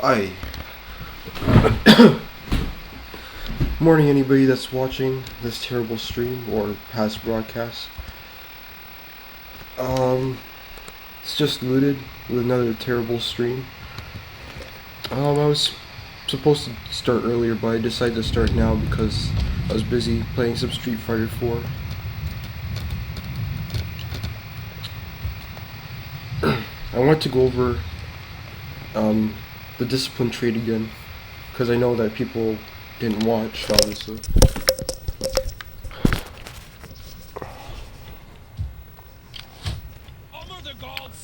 Hi. Morning, anybody that's watching this terrible stream or past broadcast. It's just Lewted with another terrible stream. I was supposed to start earlier, but I decided to start now because I was busy playing some Street Fighter 4. I want to go over the discipline trade again because I know that people didn't watch, obviously.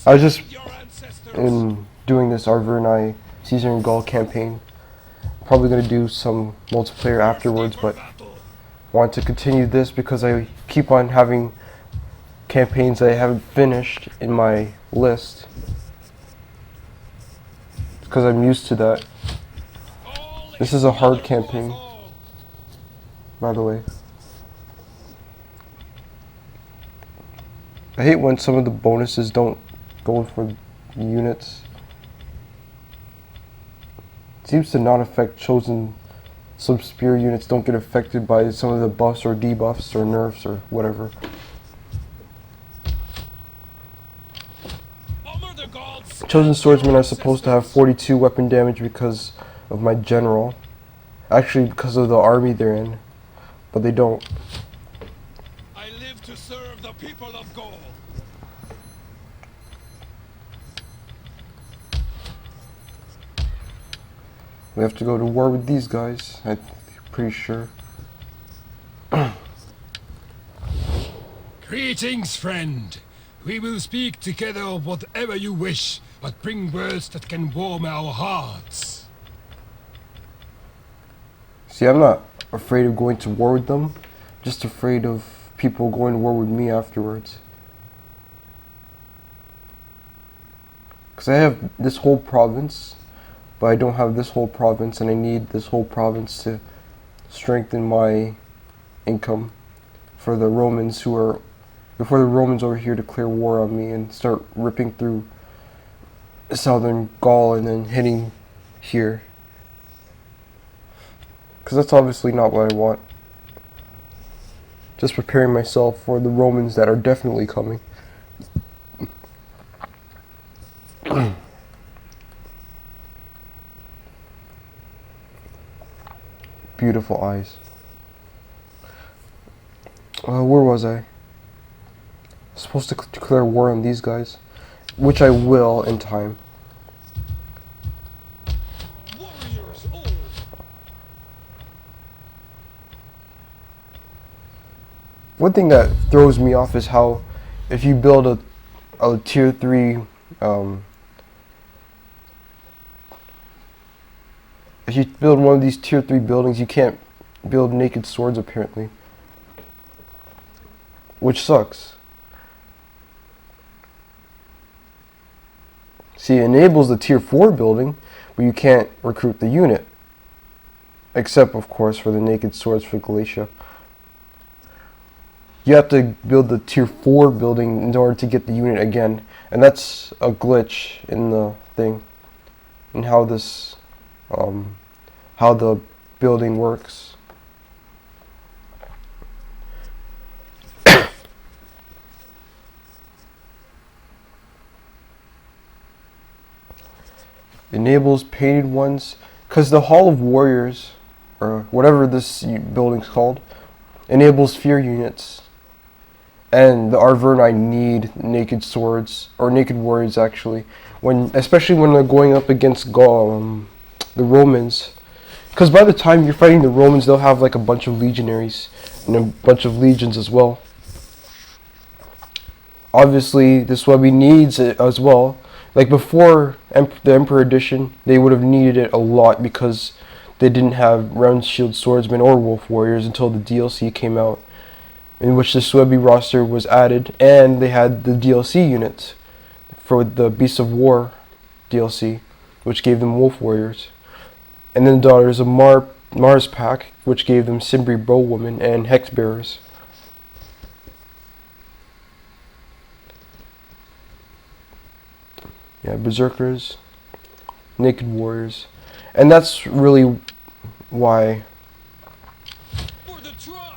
I was just in doing this Arvernai Caesar and Gaul campaign. Probably going to do some multiplayer afterwards, but want to continue this because I keep on having campaigns that I haven't finished in my list because I'm used to that. This is a hard campaign, by the way. I hate when some of the bonuses don't go for units. It seems to not affect chosen. Some spear units don't get affected by some of the buffs or debuffs or nerfs or whatever. Chosen swordsmen are supposed to have 42 weapon damage because of my general. Actually, because of the army they're in. But they don't. I live to serve the people of Gaul. We have to go to war with these guys, I'm pretty sure. Greetings, friend. We will speak together of whatever you wish, but bring words that can warm our hearts. See, I'm not afraid of going to war with them, just afraid of people going to war with me afterwards. Because I have this whole province, but I don't have this whole province, and I need this whole province to strengthen my income for the Romans who are, before the Romans over here declare war on me and start ripping through southern Gaul and then hitting here. Because that's obviously not what I want. Just preparing myself for the Romans that are definitely coming. Beautiful eyes. Where was I? Supposed to declare war on these guys, which I will in time. One thing that throws me off is how if you build a tier 3 if you build one of these tier 3 buildings, you can't build naked swords apparently, which sucks. See, it enables the tier 4 building, but you can't recruit the unit, except of course for the naked swords for Galatia. You have to build the tier 4 building in order to get the unit again, and that's a glitch in the thing, and how this, how the building works. Enables painted ones, because the Hall of Warriors, or whatever this building's called, enables fear units. And the Arverni need naked swords, or naked warriors actually, especially when they're going up against the Romans. Because by the time you're fighting the Romans, they'll have like a bunch of legionaries and a bunch of legions as well. Obviously, this Webby needs it as well. Like before the Emperor Edition, they would have needed it a lot because they didn't have round shield swordsmen or wolf warriors until the DLC came out, in which the Swebby roster was added, and they had the DLC units for the Beasts of War DLC, which gave them Wolf Warriors. And then the Daughters of Mars pack, which gave them Cimbri Bowwomen and Hex Bearers. Yeah, Berserkers. Naked Warriors. And that's really why,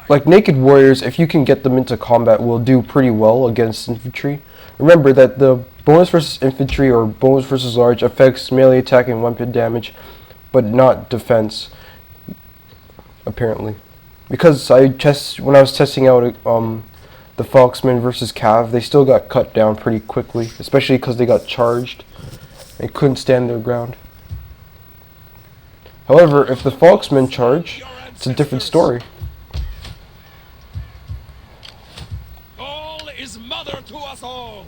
like, Naked Warriors, if you can get them into combat, will do pretty well against infantry. Remember that the bonus versus infantry or bonus versus large affects melee attack and weapon damage, but not defense, apparently. Because when I was testing out the Foxmen versus Cav, they still got cut down pretty quickly, especially because they got charged and couldn't stand their ground. However, if the Foxmen charge, it's a different story. All is mother to us all.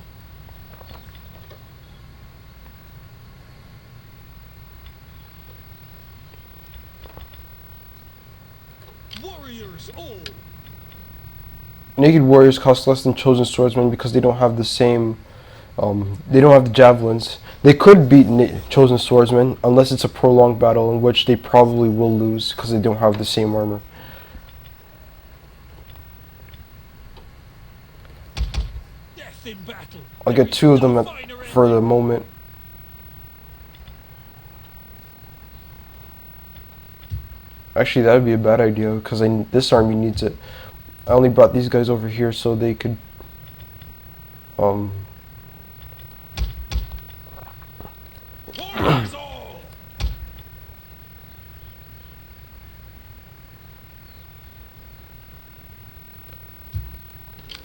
Warriors all. Naked Warriors cost less than Chosen Swordsmen because they don't have the same, they don't have the javelins. They could beat Chosen Swordsmen unless it's a prolonged battle in which they probably will lose because they don't have the same armor. Death in battle. I'll get 2 of them for the moment. Actually, that would be a bad idea because this army needs it. I only brought these guys over here so they could Warriors all.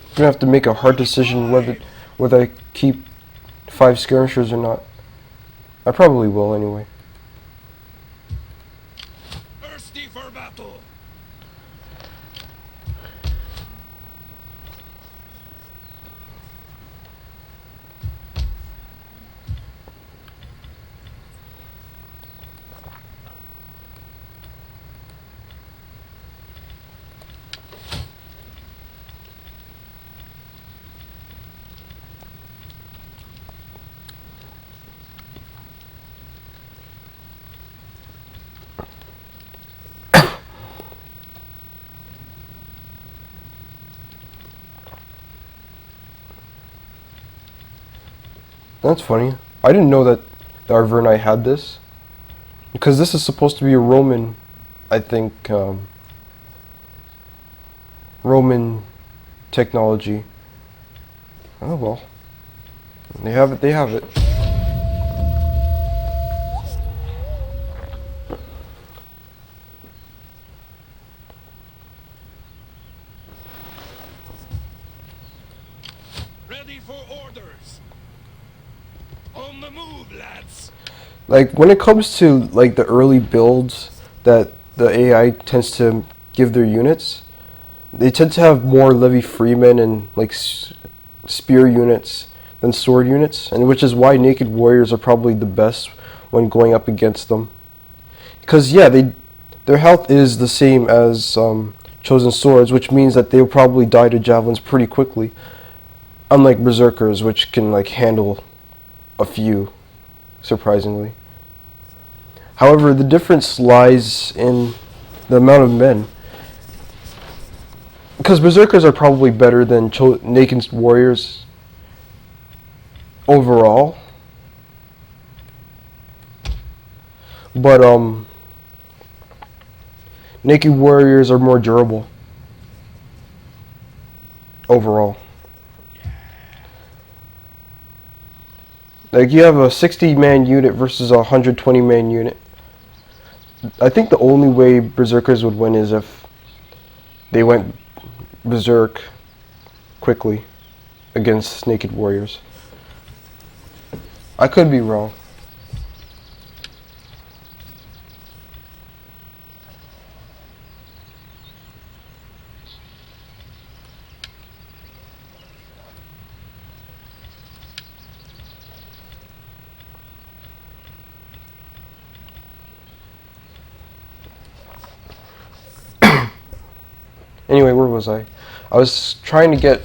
I'm gonna have to make a hard decision whether I keep 5 skirmishers or not. I probably will anyway. Thirsty for battle. That's funny. I didn't know that the Arverni had this. Because this is supposed to be a Roman, I think, Roman technology. Oh well. They have it, they have it. Ready for orders. On the move, lads. Like, when it comes to, like, the early builds that the AI tends to give their units, they tend to have more Levy Freemen and, like, spear units than sword units, and which is why Naked Warriors are probably the best when going up against them. Because, yeah, their health is the same as Chosen Swords, which means that they'll probably die to javelins pretty quickly, unlike Berserkers, which can, like, handle a few, surprisingly. However, the difference lies in the amount of men. Because Berserkers are probably better than Naked Warriors overall. But, Naked Warriors are more durable overall. Like, you have a 60-man unit versus a 120-man unit. I think the only way Berserkers would win is if they went Berserk quickly against Naked Warriors. I could be wrong. Anyway, where was I? I was trying to get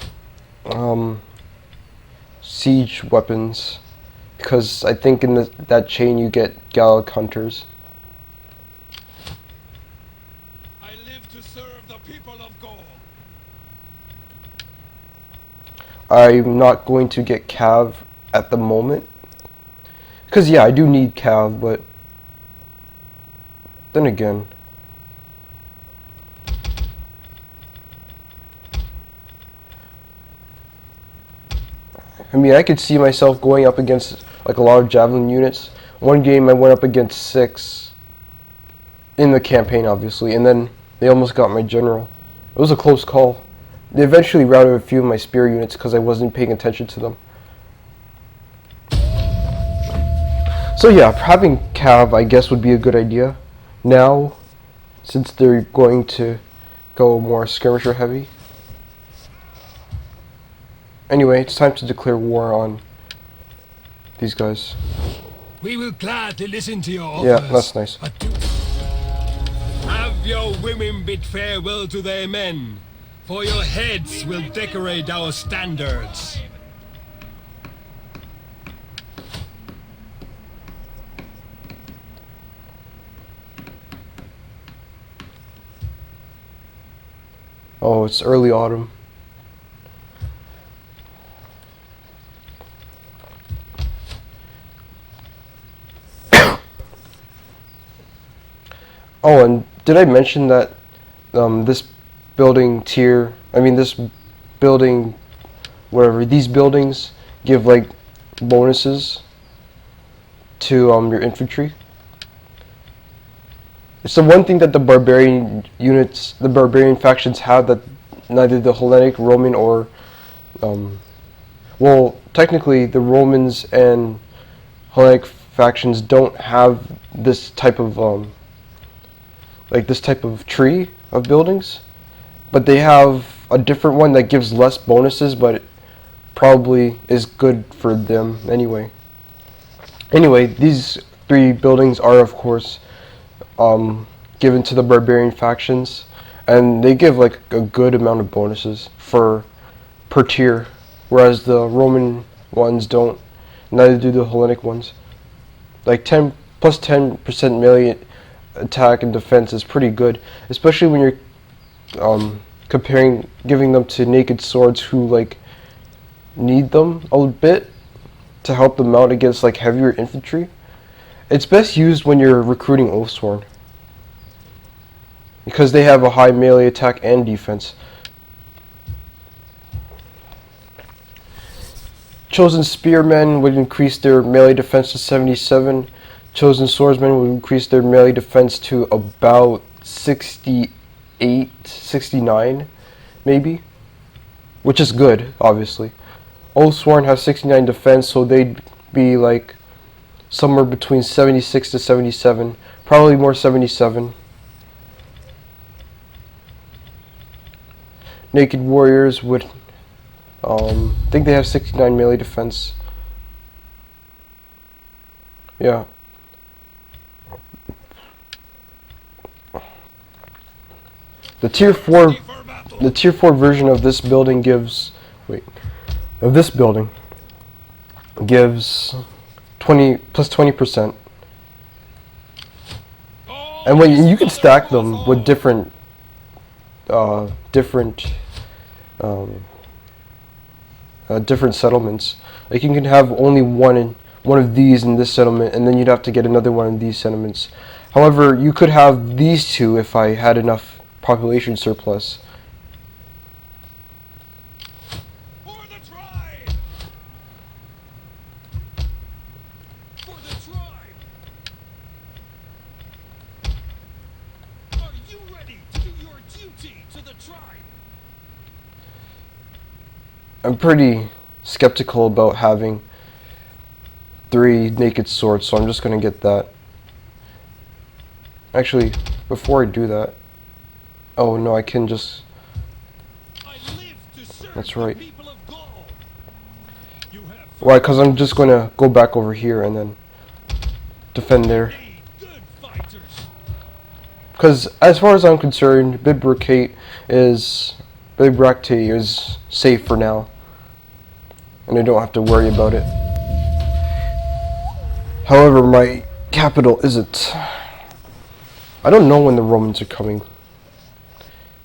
siege weapons because I think in that chain you get Gallic hunters. I live to serve the people of Gaul. I'm not going to get Cav at the moment Because, yeah, I do need cav, but then again, I mean, I could see myself going up against like a lot of javelin units. One game I went up against 6 in the campaign, obviously, and then they almost got my general. It was a close call. They eventually routed a few of my spear units because I wasn't paying attention to them. So yeah, having cav, I guess, would be a good idea. Now, since they're going to go more skirmisher heavy. Anyway, it's time to declare war on these guys. We will gladly listen to your offers. Yeah, that's nice. But have your women bid farewell to their men, for your heads will decorate our standards. Oh, it's early autumn. Oh, and did I mention that this building tier, this building, whatever, these buildings give like bonuses to your infantry? It's the one thing that the barbarian units, the barbarian factions have that neither the Hellenic, Roman, or well, technically the Romans and Hellenic factions don't have this type of this type of tree of buildings, but they have a different one that gives less bonuses, but it probably is good for them anyway. Anyway, these 3 buildings are, of course, given to the barbarian factions, and they give like a good amount of bonuses per tier, whereas the Roman ones don't. Neither do the Hellenic ones. Like 10 plus 10% melee attack and defense is pretty good, especially when you're giving them to naked swords who like need them a bit to help them out against like heavier infantry. It's best used when you're recruiting Oathsworn, because they have a high melee attack and defense. Chosen Spearmen would increase their melee defense to 77. Chosen Swordsmen would increase their melee defense to about 68, 69, maybe, which is good, obviously. Oathsworn have 69 defense, so they'd be like somewhere between 76 to 77, probably more 77. Naked Warriors would, think they have 69 melee defense. Yeah. The tier 4 version of this building gives gives 20 plus 20%. And when you can stack them with different settlements. Like you can have only one of these in this settlement, and then you'd have to get another one in these settlements. However, you could have these 2 if I had enough population surplus. For the tribe! For the tribe! Are you ready to do your duty to the tribe? I'm pretty skeptical about having 3 naked swords, so I'm just gonna get that. Actually, before I do that, oh no, I can just. That's right. Why? Because I'm just gonna go back over here and then defend there. Because as far as I'm concerned, Bibracte is safe for now, and I don't have to worry about it. However, my capital isn't. I don't know when the Romans are coming.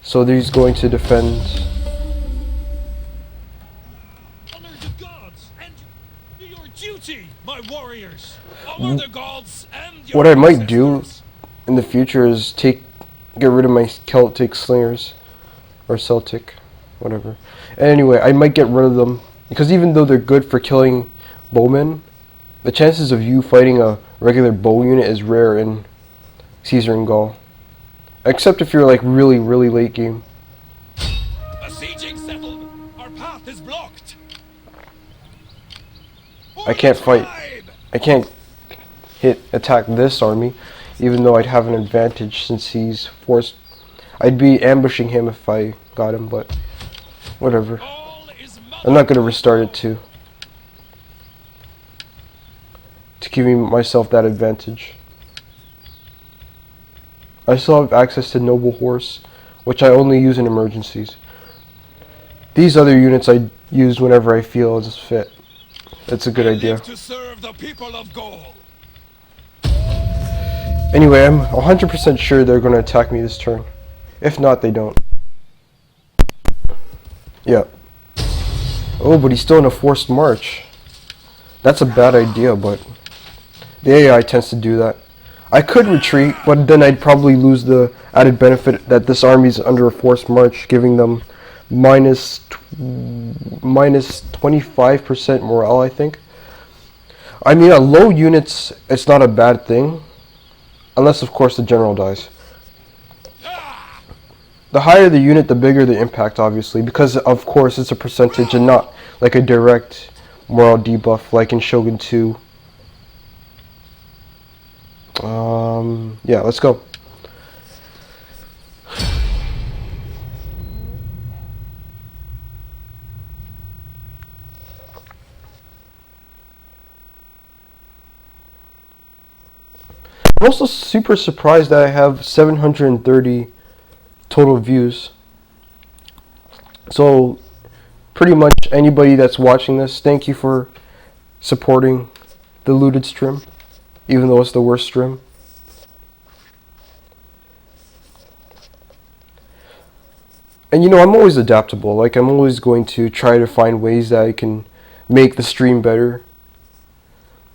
So he's going to defend. Honor the gods and your duty, my warriors. Over the gods and your What I might do ancestors. in the future is get rid of my Celtic slingers, or Celtic, whatever. And anyway, I might get rid of them because even though they're good for killing bowmen, the chances of you fighting a regular bow unit is rare in Caesar and Gaul, except if you're like really late game. Besieging settled. Our path is blocked. I can't fight. I can't attack this army, even though I'd have an advantage since he's forced. I'd be ambushing him if I got him, but whatever. I'm not gonna restart it to give myself that advantage. I still have access to noble horse, which I only use in emergencies. These other units I use whenever I feel is fit. It's a good idea. To serve the people of Gaul. Anyway, I'm 100% sure they're going to attack me this turn. If not, they don't. Yeah. Oh, but he's still in a forced march. That's a bad idea, but the AI tends to do that. I could retreat, but then I'd probably lose the added benefit that this army's under a forced march, giving them minus 25% morale, I think. I mean, at low units, it's not a bad thing. Unless, of course, the general dies. The higher the unit, the bigger the impact, obviously. Because, of course, it's a percentage and not like a direct morale debuff like in Shogun 2. Yeah, let's go. I'm also super surprised that I have 730 total views. So, pretty much anybody that's watching this, thank you for supporting the Lewted stream, even though it's the worst stream. And you know, I'm always adaptable. Like, I'm always going to try to find ways that I can make the stream better.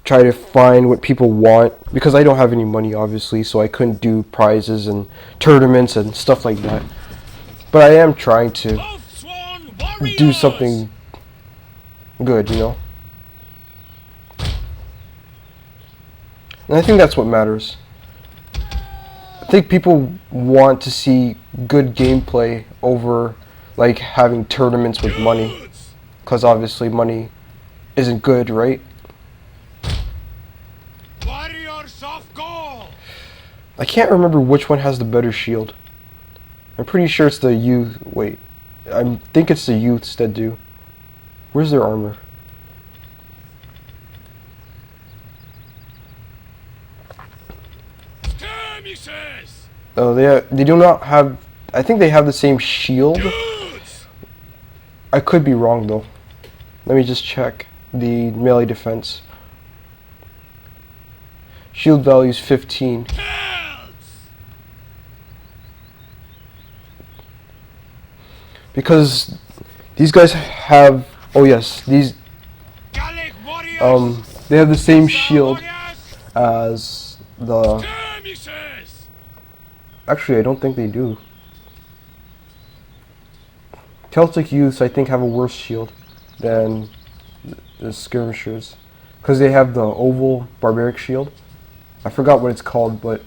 Try to find what people want, because I don't have any money, obviously, so I couldn't do prizes and tournaments and stuff like that. But I am trying to do something good, you know? And I think that's what matters. I think people want to see good gameplay over, like, having tournaments with money. Because obviously money isn't good, right? I can't remember which one has the better shield. I'm pretty sure it's the youth. Wait, I think it's the youths that do. Where's their armor? Oh, they do not have. I think they have the same shield. I could be wrong though. Let me just check the melee defense. Shield value is 15. Because these guys have, oh yes, these, they have the same shield as the, actually I don't think they do. Celtic youths I think have a worse shield than the skirmishers, because they have the oval barbaric shield. I forgot what it's called, but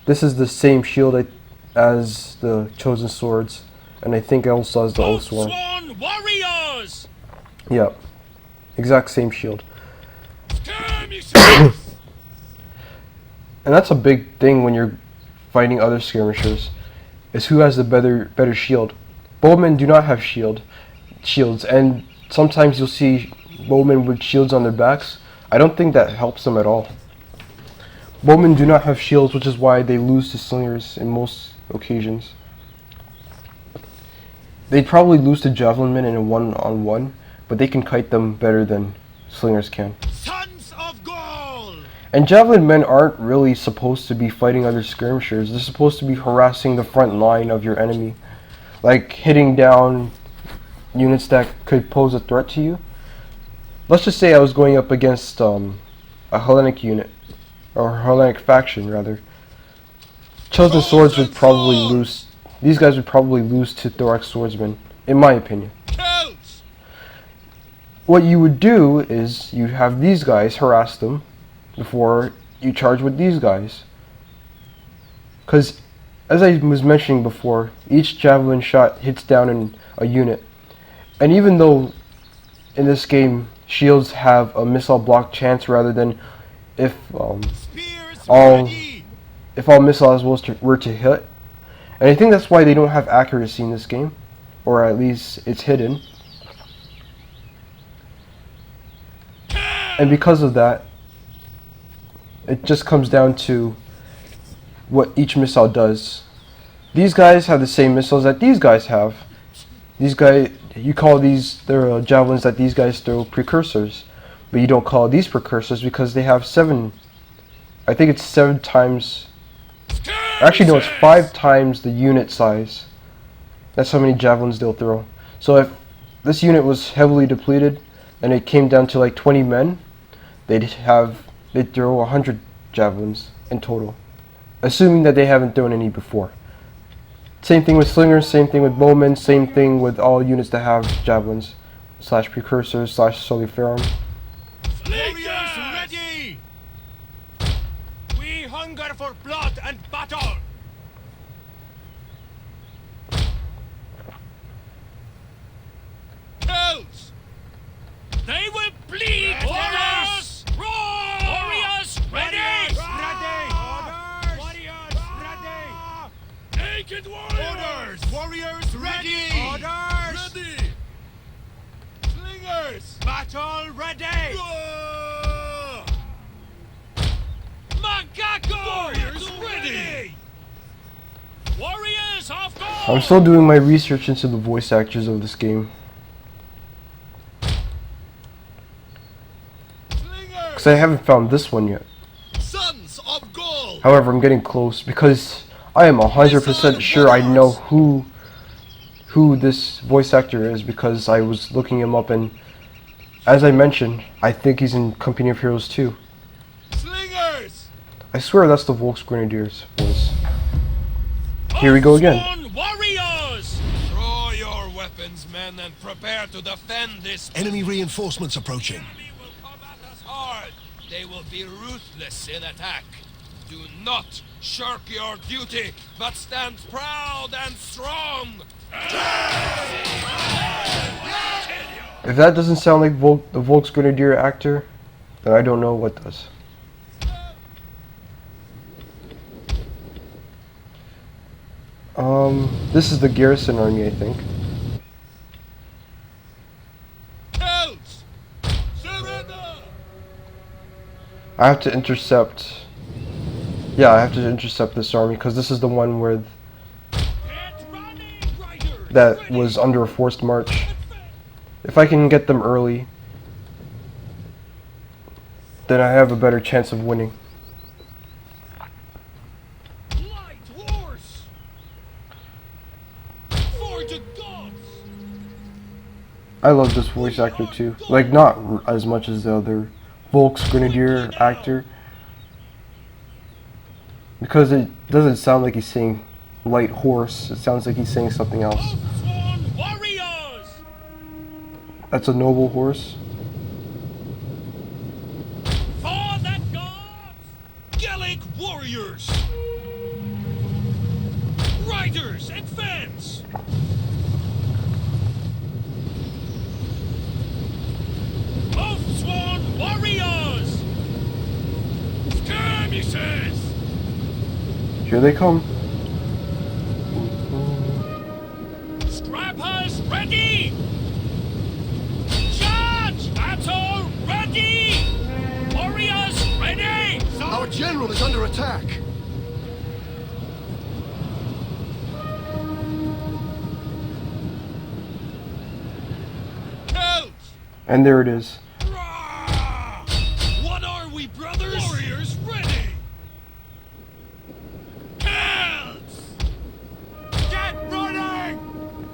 this is the same shield as the chosen swords. And I think it also has the Oathsworn. Warriors! Yeah. Exact same shield. And that's a big thing when you're fighting other skirmishers, is who has the better shield. Bowmen do not have shields, and sometimes you'll see bowmen with shields on their backs. I don't think that helps them at all. Bowmen do not have shields, which is why they lose to slingers in most occasions. They'd probably lose to javelin men in a one-on-one, but they can kite them better than slingers can. Sons of Gaul! And javelin men aren't really supposed to be fighting other skirmishers. They're supposed to be harassing the front line of your enemy, like hitting down units that could pose a threat to you. Let's just say I was going up against a Hellenic unit, or Hellenic faction rather. Chosen swords would probably lose. These guys would probably lose to Thorax swordsmen, in my opinion. Celts! What you would do is you have these guys harass them before you charge with these guys. Because, as I was mentioning before, each javelin shot hits down in a unit. And even though in this game shields have a missile block chance rather than if all missiles were to hit, and I think that's why they don't have accuracy in this game, or at least it's hidden. And because of that, it just comes down to what each missile does. These guys have the same missiles that these guys have. These guys, you call these their javelins that these guys throw precursors, but you don't call these precursors because they have 7. I think it's 7 times. Actually, no, it's 5 times the unit size. That's how many javelins they'll throw. So if this unit was heavily depleted and it came down to like 20 men, they'd throw 100 javelins in total, assuming that they haven't thrown any before. Same thing with slingers, same thing with bowmen, same thing with all units that have javelins / precursors / soliferum. Warriors ready! We hunger for blood and battle! Celts! They will bleed for us! Warriors ready! Ready! Warriors ready! Naked warriors! Warriors ready! Orders! Ready! Slingers! Battle ready! Macaco! Warriors ready! Warriors of gold! I'm still doing my research into the voice actors of this game, because I haven't found this one yet. Sons of gold! However, I'm getting close because I am 100% sure I know who this voice actor is, because I was looking him up, and as I mentioned, I think he's in Company of Heroes 2. Slingers! I swear that's the Volks Grenadiers voice. Here we go again. Sworn warriors! Draw your weapons, men, and prepare to defend this. Enemy reinforcements approaching. Enemy will come at us hard. They will be ruthless in attack. Do not shirk your duty, but stand proud and strong. If that doesn't sound like the Volks Grenadier actor, then I don't know what does. This is the garrison army, I think. Celts! Surrender! I have to intercept. Yeah, I have to intercept this army because this is the one where Get running, riders! that was under a forced march. If I can get them early, then I have a better chance of winning. Light horse! For the gods! I love this voice actor too. Like, not as much as the other Volks Grenadier actor, because it doesn't sound like he's saying light horse. It sounds like he's saying something else. Sworn warriors! That's a noble horse. For the gods! Gallic warriors! Riders, advance! Oath-sworn warriors! Skirmishes! Here they come. Scrappers ready! Charge! Battle ready! Warriors ready! Our general is under attack. Celts! And there it is. Rah! What are we, brothers? Warriors ready! Celts! Get running!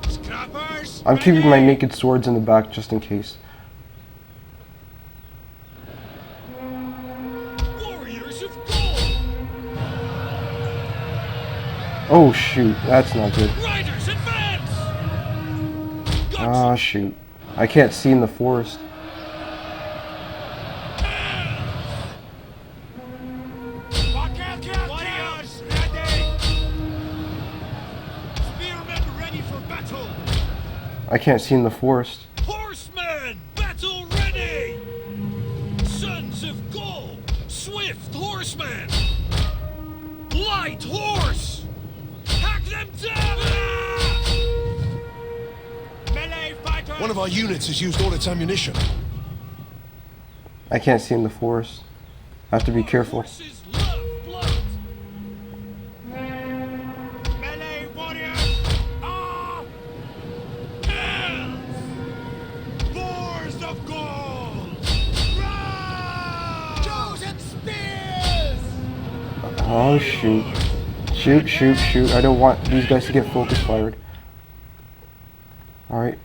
Scrappers! I'm keeping my naked swords in the back just in case. Warriors of gold! Oh shoot, that's not good. Riders, advance! Ah shoot. I can't see in the forest. Warriors, ready! Spearmen ready for battle! I can't see in the forest. Horsemen, battle ready! Sons of Gaul, swift horsemen! Light horse! Hack them down! Melee fighters! One of our units has used all its ammunition. I can't see in the forest. I have to be careful. Horses love blood! Melee warriors! Ah! Hands! Boars of gold! Run! Chosen spears! Oh shoot. Shoot, shoot, shoot. I don't want these guys to get focus fired. Alright.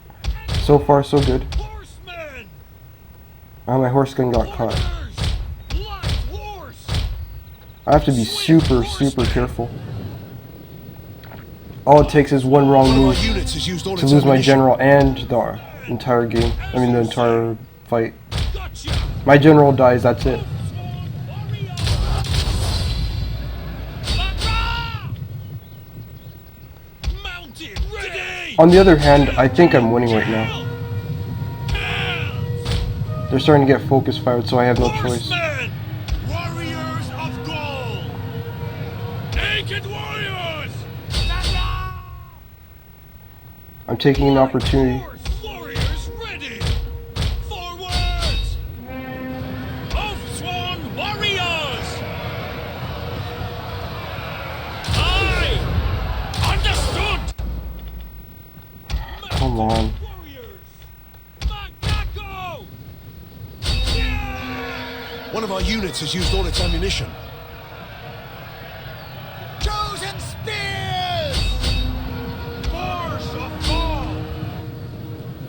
So far so good. Horsemen! Oh, my horse gun got caught. Warriors! Light horse! I have to be super careful. All it takes is one wrong One of our move units has used all to its lose my ammunition. general and the entire game. I mean the entire fight. Gotcha! My general dies, that's it. Mounted, ready! On the other hand, I think I'm winning right now. They're starting to get focus fired, so I have no choice. Horsemen! Warriors of gold! Naked warriors! I'm taking an opportunity. Warriors ready! Forwards! Oath-sworn warriors! Aye! Understood! Come on. Warriors! Macaco! One of our units has used all its ammunition. Chosen spears! Boars of gold!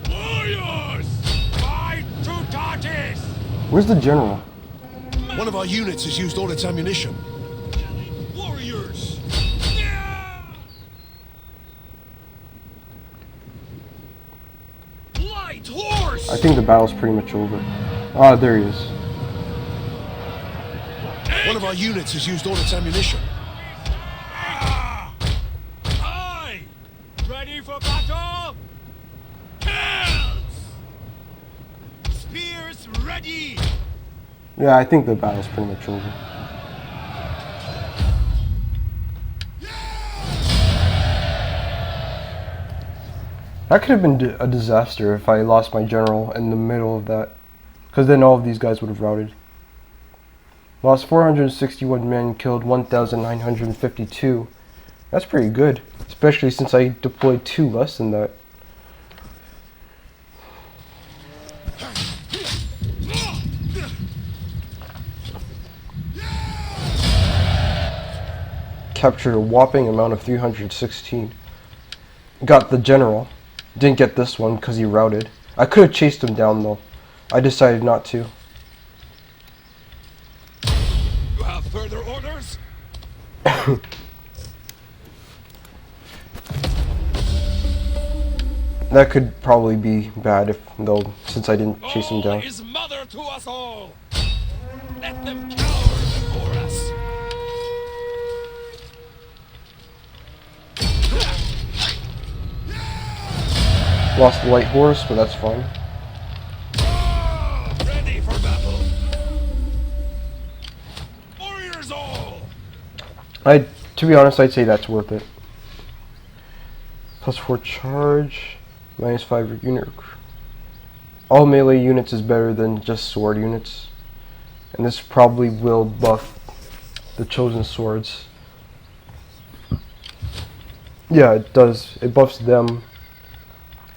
Warriors! Fight to Tartus! Where's the general? One of our units has used all its ammunition. Warriors! Light horse! I think the battle's pretty much over. Ah, there he is. One of our units has used all its ammunition. Aye! Ready for battle? Hands! Spears ready! Yeah, I think the battle's pretty much over. That could have been a disaster if I lost my general in the middle of that. Because then all of these guys would have routed. Lost 461 men, killed 1,952. That's pretty good. Especially since I deployed 2 less than that. Captured a whopping amount of 316. Got the general. Didn't get this one because he routed. I could have chased him down though. I decided not to. You have further orders? That could probably be bad if though, since I didn't chase him Gaul down. is mother to us all. Let them cower before us. Lost the light horse, but that's fine. Ready for battle. Warriors all. To be honest, I'd say that's worth it. +4 charge, -5 unit. All melee units is better than just sword units, and this probably will buff the chosen swords. Yeah, it does. It buffs them.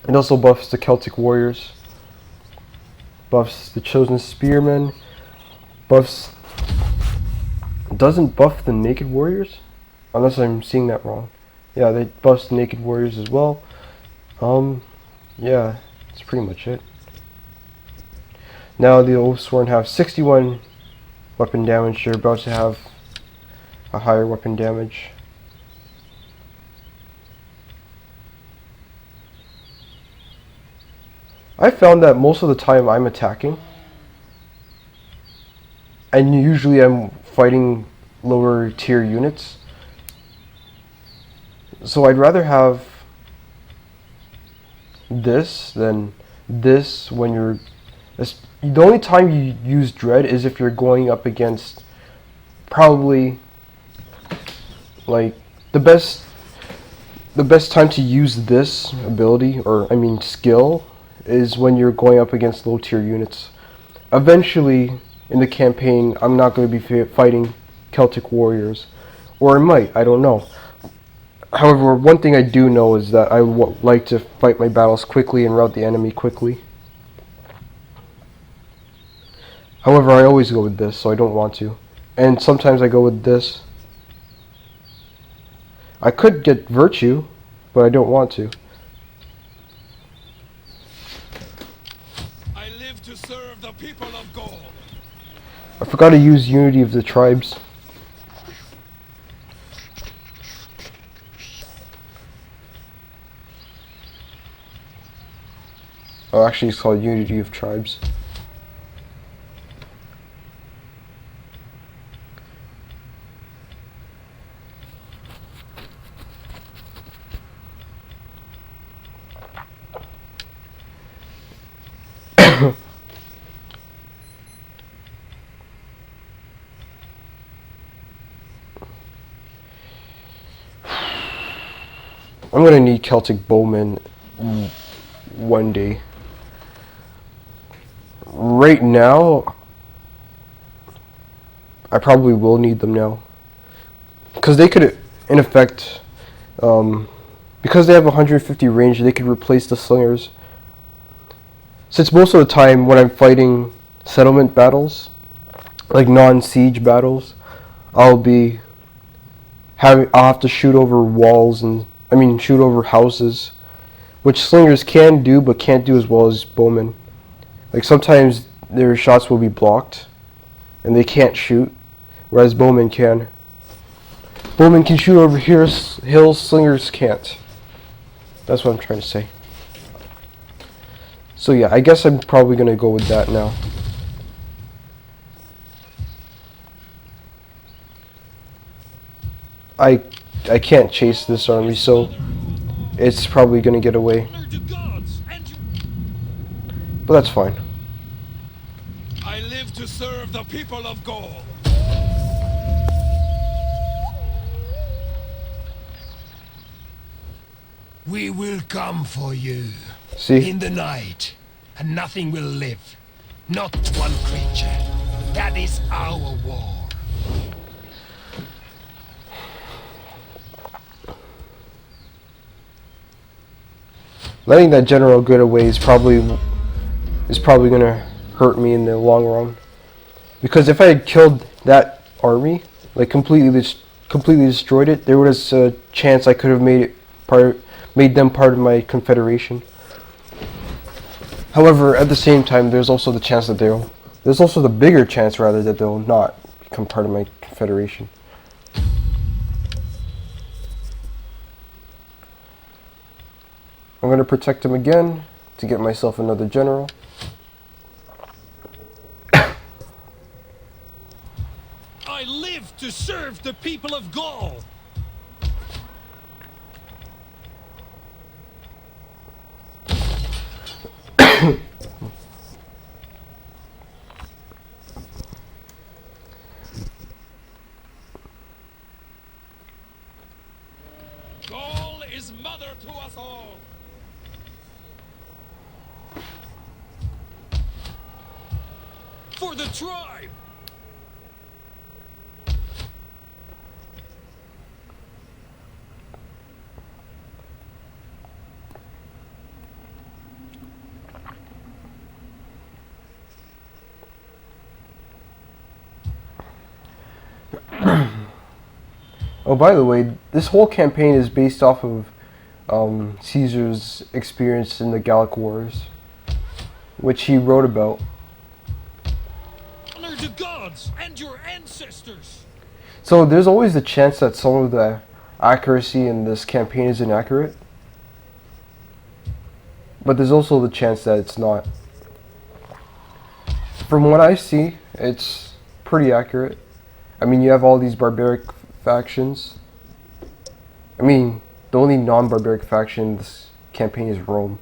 It also buffs the Celtic warriors. Buffs the chosen spearmen. Buffs. Doesn't buff the naked warriors, unless I'm seeing that wrong. Yeah, they buffs the naked warriors as well. Yeah, that's pretty much it. Now the Oathsworn have 61 weapon damage. They're about to have a higher weapon damage. I found that most of the time I'm attacking, and usually I'm fighting lower tier units. So I'd rather have this than this when you're... The only time you use Dread is if you're going up against probably like the best time to use this ability, or I mean skill, is when you're going up against low tier units. Eventually in the campaign I'm not going to be fighting Celtic warriors, or I might, I don't know. However, one thing I do know is that I like to fight my battles quickly and rout the enemy quickly. However, I always go with this, so I don't want to. And sometimes I go with this. I could get Virtue, but I don't want to. I live to serve the people of Gaul. I forgot to use Unity of the Tribes. Oh, actually it's called Unity of Tribes. I'm gonna need Celtic bowmen one day. Right now, I probably will need them now, because they could, in effect, because they have 150 range, they could replace the slingers. Since most of the time when I'm fighting settlement battles, like non-siege battles, I'll have to shoot over walls and shoot over houses, which slingers can do, but can't do as well as bowmen. Like sometimes their shots will be blocked, and they can't shoot, whereas bowmen can. Bowmen can shoot over hills, slingers can't. That's what I'm trying to say. So yeah, I guess I'm probably gonna go with that now. I can't chase this army, so it's probably gonna get away. But that's fine. I live to serve the people of Gaul. We will come for you. See? In the night, and nothing will live. Not one creature. That is our war. Letting that general get away is probably gonna hurt me in the long run. Because if I had killed that army, like completely destroyed it, there was a chance I could have made them part of my confederation. However, at the same time, there's also the chance that there's also the bigger chance rather that they'll not become part of my confederation. I'm going to protect him again to get myself another general. I live to serve the people of Gaul. Gaul is mother to us all. For the tribe! Oh, by the way, this whole campaign is based off of Caesar's experience in the Gallic Wars, which he wrote about. Honor to gods and your ancestors! So there's always the chance that some of the accuracy in this campaign is inaccurate. but there's also the chance that it's not. From what I see, it's pretty accurate. I mean, you have all these barbaric factions. I mean, the only non-barbaric faction in this campaign is Rome.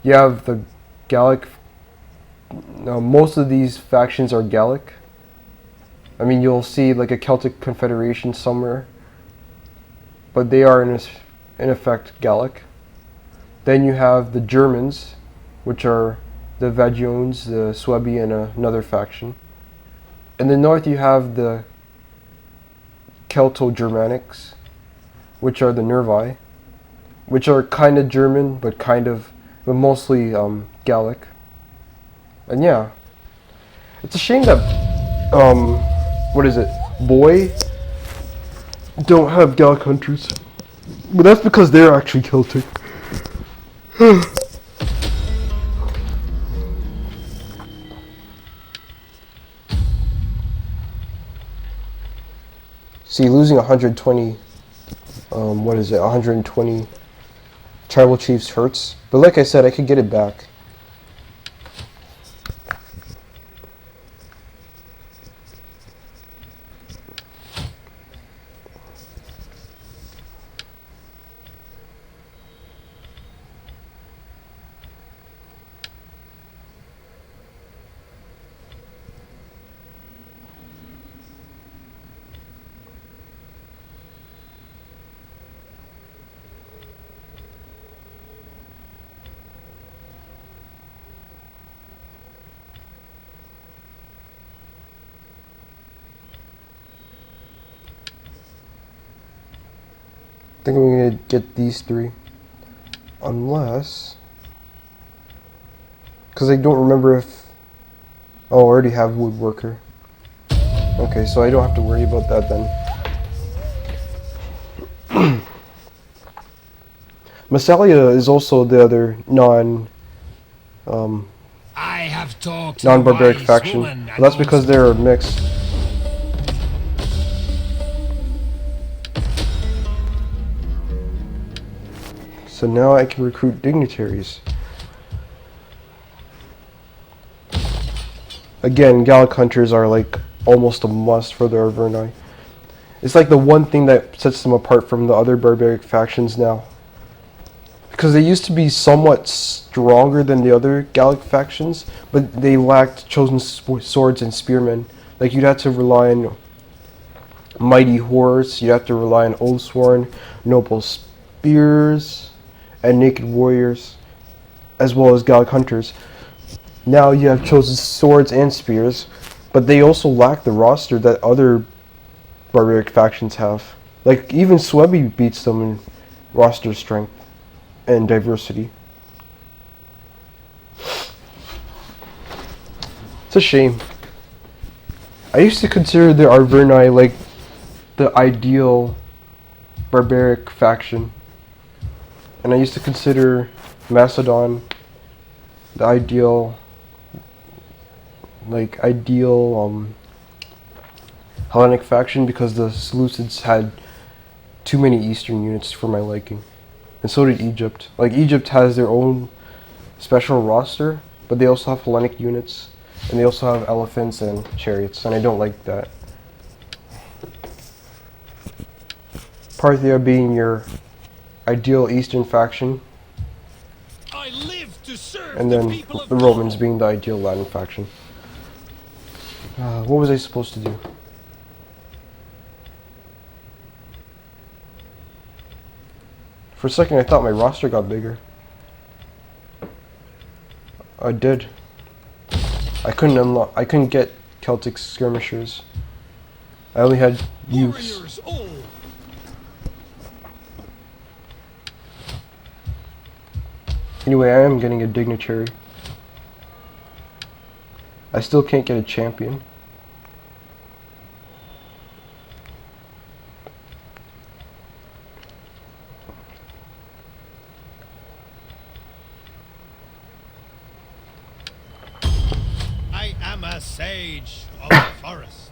You have the Gallic. No, most of these factions are Gallic. I mean, you'll see like a Celtic confederation somewhere, but they are in effect Gallic. Then you have the Germans, which are the Vagiones, the Suebi, and another faction. In the north, you have the Celto-Germanics, which are the Nervi, which are kind of German, but mostly Gallic. And yeah, it's a shame that Boy don't have Gallic hunters, but that's because they're actually Celtic. See, losing 120, 120 tribal chiefs hurts. But like I said, I could get it back. I think I'm gonna get these three, unless, because I don't remember if, oh, I already have woodworker. Okay, so I don't have to worry about that then. Massalia is also the other non-barbaric faction, but that's because they're mixed. So now I can recruit dignitaries. Again, Gallic hunters are like almost a must for the Arverni. It's like the one thing that sets them apart from the other barbaric factions now. Because they used to be somewhat stronger than the other Gallic factions, but they lacked chosen swords and spearmen. Like, you'd have to rely on mighty horse, you'd have to rely on Oathsworn, noble spears, and naked warriors, as well as Gallic hunters. Now you have chosen swords and spears, but they also lack the roster that other barbaric factions have. Like, even Suebi beats them in roster strength and diversity. It's a shame. I used to consider the Arverni like the ideal barbaric faction. And I used to consider Macedon the ideal Hellenic faction, because the Seleucids had too many Eastern units for my liking. And so did Egypt. Like, Egypt has their own special roster, but they also have Hellenic units, and they also have elephants and chariots, and I don't like that. Parthia being your ideal Eastern faction, I live to serve and then the the Romans being the ideal Latin faction. What was I supposed to do? For a second I thought my roster got bigger. I did. I couldn't get Celtic skirmishers. I only had youths. Anyway, I am getting a dignitary. I still can't get a champion. I am a sage of the forest.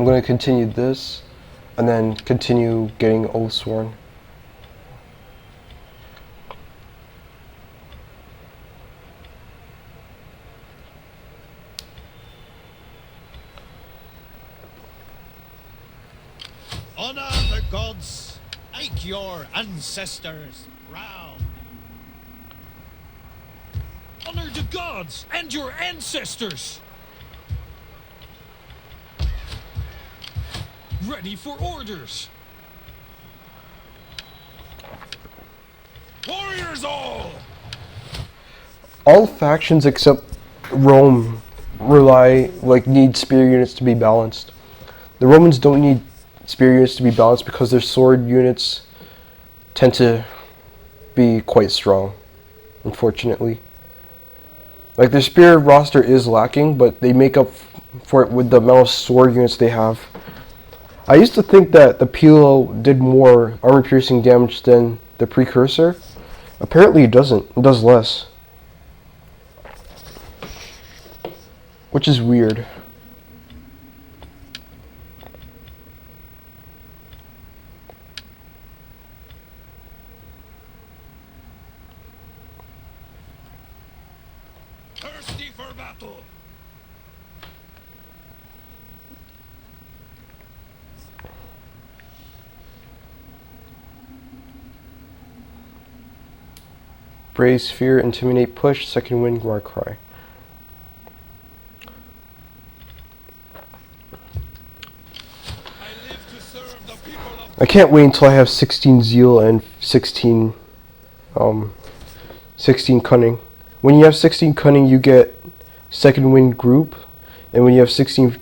I'm going to continue this, and then continue getting Oathsworn. Honor the gods, make your ancestors proud. Honor the gods and your ancestors! Ready for orders! Warriors all! All factions except Rome need spear units to be balanced. The Romans don't need spear units to be balanced because their sword units tend to be quite strong, unfortunately. Like, their spear roster is lacking, but they make up for it with the amount of sword units they have. I used to think that the Pilo did more armor piercing damage than the precursor. Apparently it doesn't. It does less. Which is weird. Thirsty for battle! Brace, fear, intimidate, push, second wind, war cry. I live to serve the people of I can't wait until I have 16 zeal and 16 cunning. When you have 16 cunning, you get second wind group, and when you have 16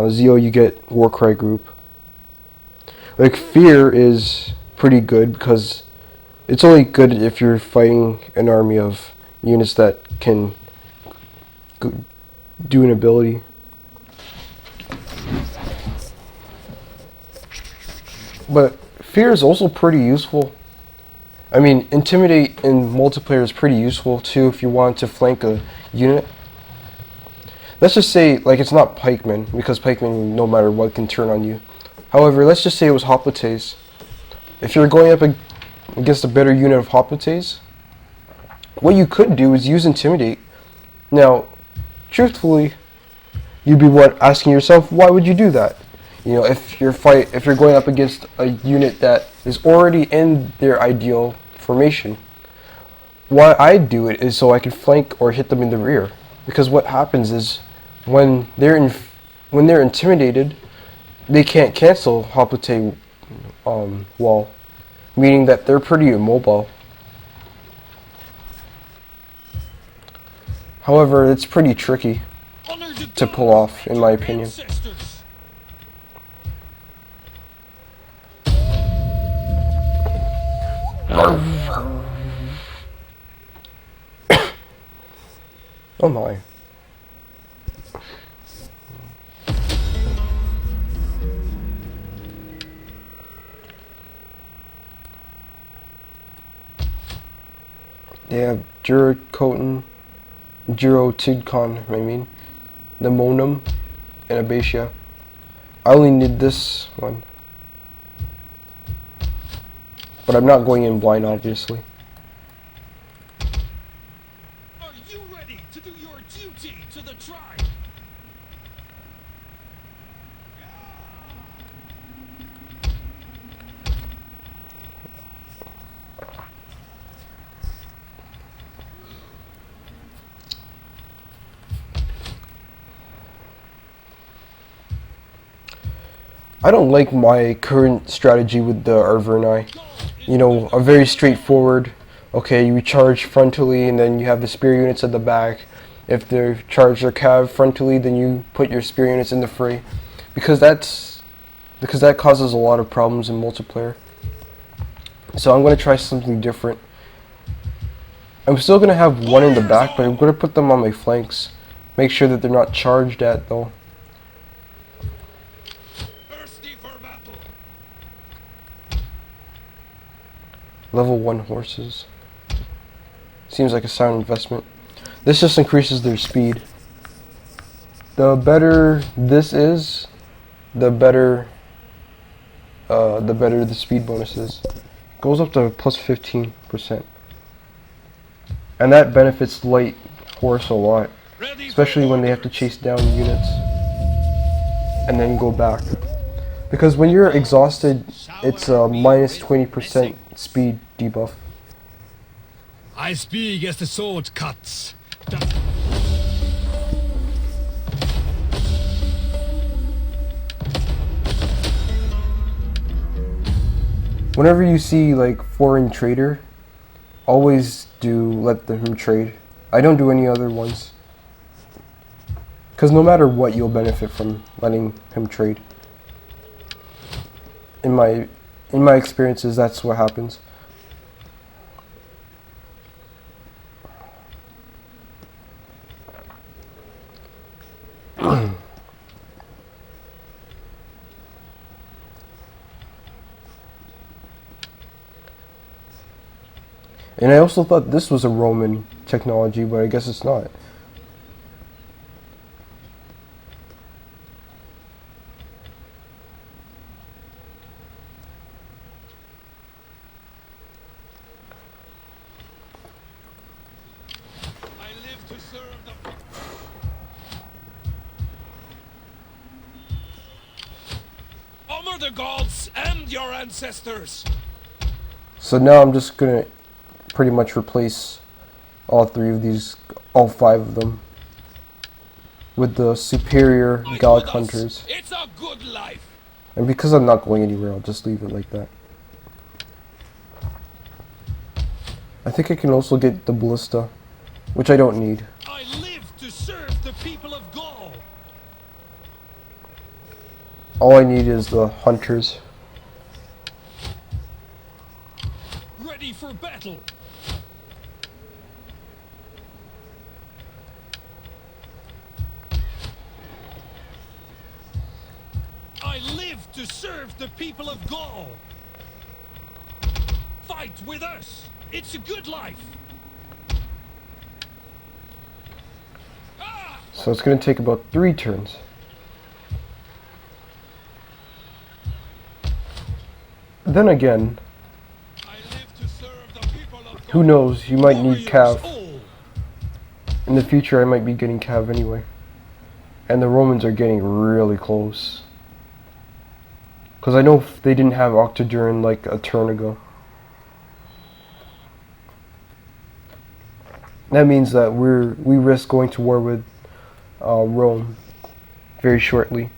zeal, you get war cry group. Like, fear is pretty good because it's only good if you're fighting an army of units that can do an ability. But fear is also pretty useful. I mean, intimidate in multiplayer is pretty useful too if you want to flank a unit. Let's just say, like, it's not pikemen, because pikemen, no matter what, can turn on you. However, let's just say it was hoplites. If you're going up against a better unit of hoplites, what you could do is use intimidate. Now, truthfully, you'd be asking yourself, why would you do that? You know, if you're going up against a unit that is already in their ideal formation. Why I do it is so I can flank or hit them in the rear. Because what happens is when they're intimidated, they can't cancel hoplite wall, meaning that they're pretty immobile. However, it's pretty tricky to pull off, in my opinion. Oh my. They have Juro Tidcon, I mean, Nemonum, and Abacia. I only need this one. But I'm not going in blind, obviously. Are you ready to do your duty to the tribe? I don't like my current strategy with the Arverni. You know, a very straightforward, okay, you charge frontally and then you have the spear units at the back. If they charge their cav frontally, then you put your spear units in the fray. Because that causes a lot of problems in multiplayer. So I'm going to try something different. I'm still going to have one in the back, but I'm going to put them on my flanks. Make sure that they're not charged at, though. Level 1 horses. Seems like a sound investment. This just increases their speed. The better this is, the better the speed bonus is. It goes up to plus 15%. And that benefits light horse a lot. Especially when they have to chase down units and then go back. Because when you're exhausted, it's a minus 20% speed debuff. I speak as the sword cuts. Whenever you see like foreign trader, always do let him trade. I don't do any other ones. Because no matter what, you'll benefit from letting him trade. In my experiences, that's what happens. And I also thought this was a Roman technology, but I guess it's not. I live to serve the... Honor the gods and your ancestors! So now I'm just gonna pretty much replace all five of them with the superior Fight god with us. hunters. It's a good life! And because I'm not going anywhere, I'll just leave it like that. I think I can also get the ballista, which I don't need. I live to serve the people of Gaul. All I need is the hunters. Ready for battle. I live to serve the people of Gaul. Fight with us. It's a good life. So it's going to take about 3 turns. Then again, I live to serve the people of who knows, you might need Warriors Cav. all. In the future I might be getting Cav anyway. And the Romans are getting really close. Because I know they didn't have Octoduran like a turn ago. That means that we risk going to war with Rome very shortly.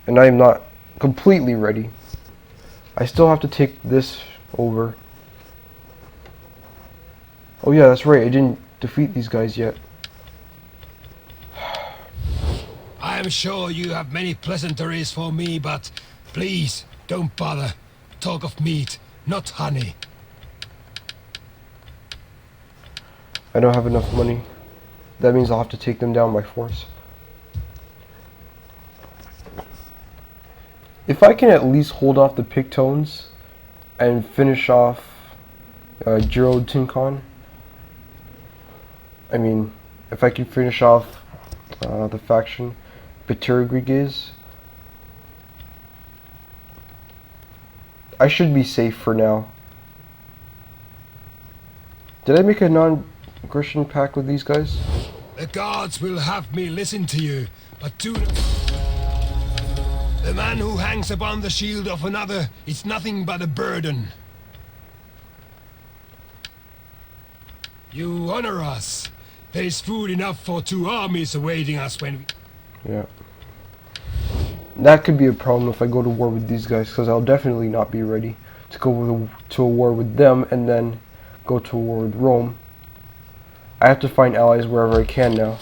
And I am not completely ready. I still have to take this over. Oh yeah, that's right, I didn't defeat these guys yet. I am sure you have many pleasantries for me, but please don't bother. Talk of meat, not honey. I don't have enough money. That means I'll have to take them down by force. If I can at least hold off the Pictones and finish off Gerald Tincon, I mean, if I can finish off the faction Biturigriges, I should be safe for now. Did I make a non-aggression pact with these guys? The gods will have me listen to you, but do not... The man who hangs upon the shield of another is nothing but a burden. You honor us. There is food enough for 2 armies awaiting us when we... Yeah. That could be a problem if I go to war with these guys, because I'll definitely not be ready to go to a war with them and then go to a war with Rome. I have to find allies wherever I can now.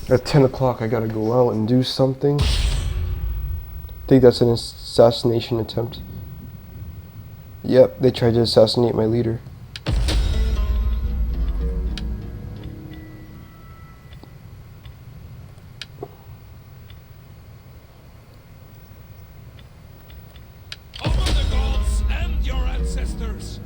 At 10 o'clock, I gotta go out and do something. I think that's an assassination attempt. Yep, they tried to assassinate my leader. Honor the gods and your ancestors.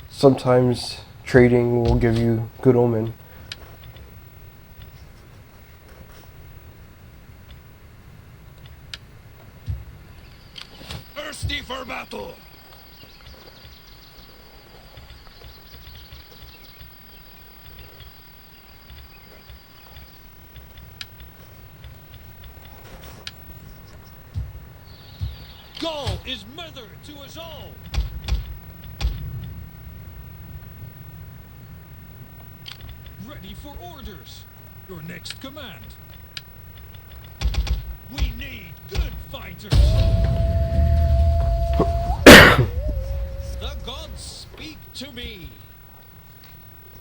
Sometimes trading will give you good omen. Thirsty for battle. Gaul is mother to us all. Ready for orders. Your next command. We need good fighters. The gods speak to me.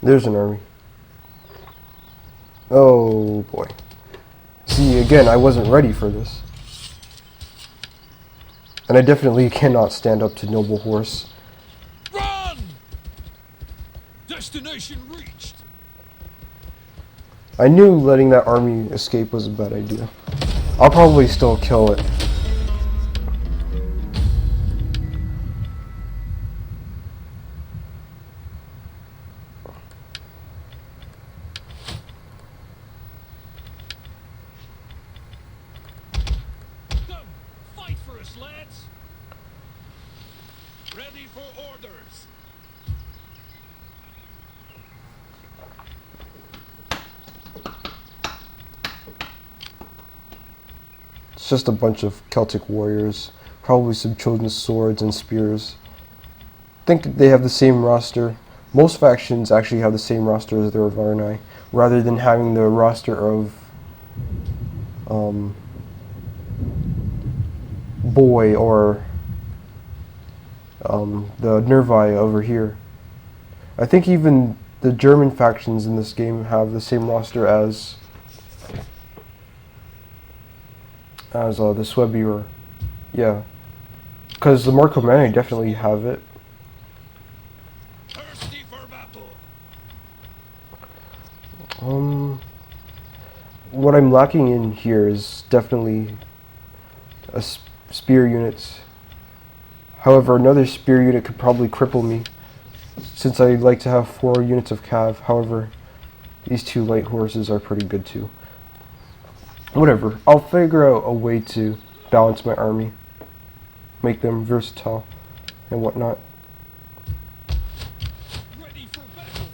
There's an army. Oh boy. See, again, I wasn't ready for this. And I definitely cannot stand up to noble horse. Run! Destination reached. I knew letting that army escape was a bad idea. I'll probably still kill it. Come, fight for us, lads. Ready for orders. It's just a bunch of Celtic warriors, probably some chosen swords and spears. I think they have the same roster. Most factions actually have the same roster as their Varnai, rather than having the roster of Boy or the Nervi over here. I think even the German factions in this game have the same roster as the Swebby, or yeah, because the Marcomanni definitely have it. Thirsty for battle. What I'm lacking in here is definitely a spear units. However, another spear unit could probably cripple me, since I like to have 4 units of cav. However, these 2 light horses are pretty good too. Whatever, I'll figure out a way to balance my army, make them versatile and whatnot. Ready for battle.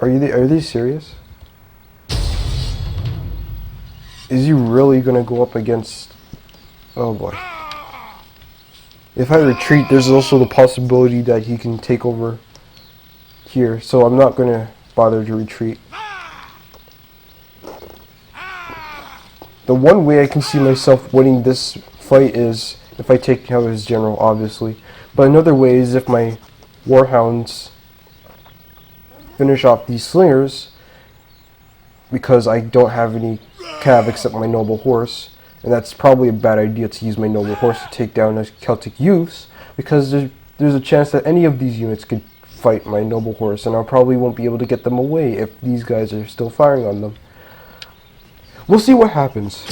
Are they serious? Is he really gonna go up against... Oh boy. If I retreat, there's also the possibility that he can take over here, so I'm not gonna bother to retreat. The one way I can see myself winning this fight is if I take out his general, obviously. But another way is if my warhounds finish off these slingers, because I don't have any cav except my noble horse, and that's probably a bad idea to use my noble horse to take down those Celtic youths, because there's a chance that any of these units could fight my noble horse, and I probably won't be able to get them away if these guys are still firing on them. We'll see what happens.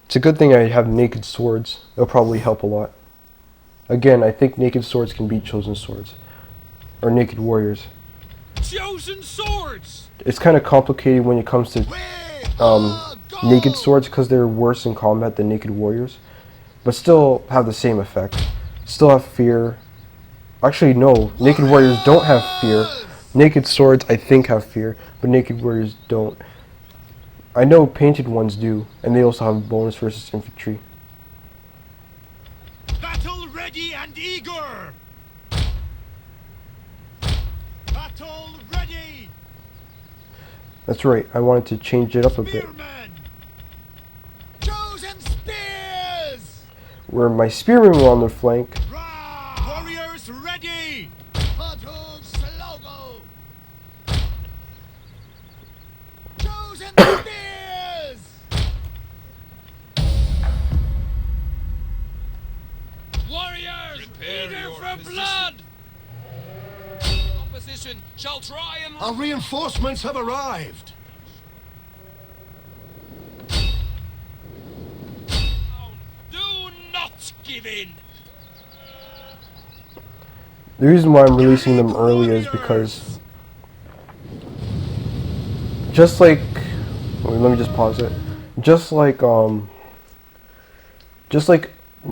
It's a good thing I have naked swords. It'll probably help a lot. Again, I think naked swords can beat chosen swords. Or naked warriors. Chosen swords. It's kind of complicated when it comes to naked swords because they're worse in combat than naked warriors, but still have the same effect. Still have fear. Actually, no. Naked warriors don't have fear. Naked swords, I think, have fear, but naked warriors don't. I know painted ones do, and they also have bonus versus infantry. Battle ready and eager! Battle ready! That's right, I wanted to change it up a bit. Spearmen! Chosen spears! Where my spearmen were on the flank, Warriors ready! Battle slogo! Chosen spears! Warriors, eager for blood! Opposition shall try and Our reinforcements have arrived. do not give in. the reason why I'm releasing them early is because just like, wait, let me just pause it. Just like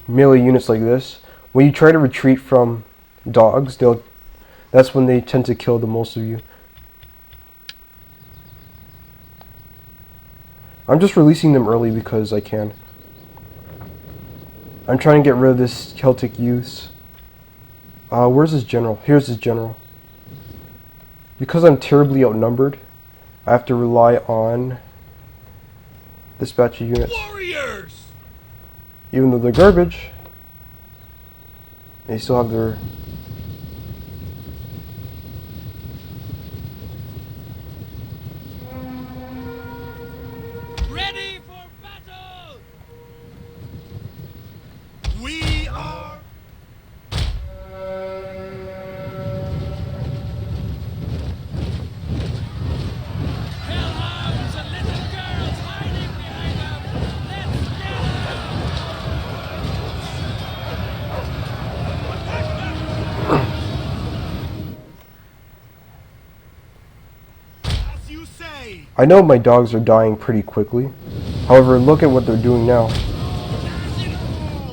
melee units like this, when you try to retreat from dogs, that's when they tend to kill the most of you. I'm just releasing them early because I can. I'm trying to get rid of this Celtic youth. Where's his general? Here's his general. Because I'm terribly outnumbered, I have to rely on this batch of units. Warriors! Even though they're garbage, they still have their... Ready for battle! We are... Hellhounds and little girls hiding behind them! Let's get them! As you say! I know my dogs are dying pretty quickly. However, look at what they're doing now.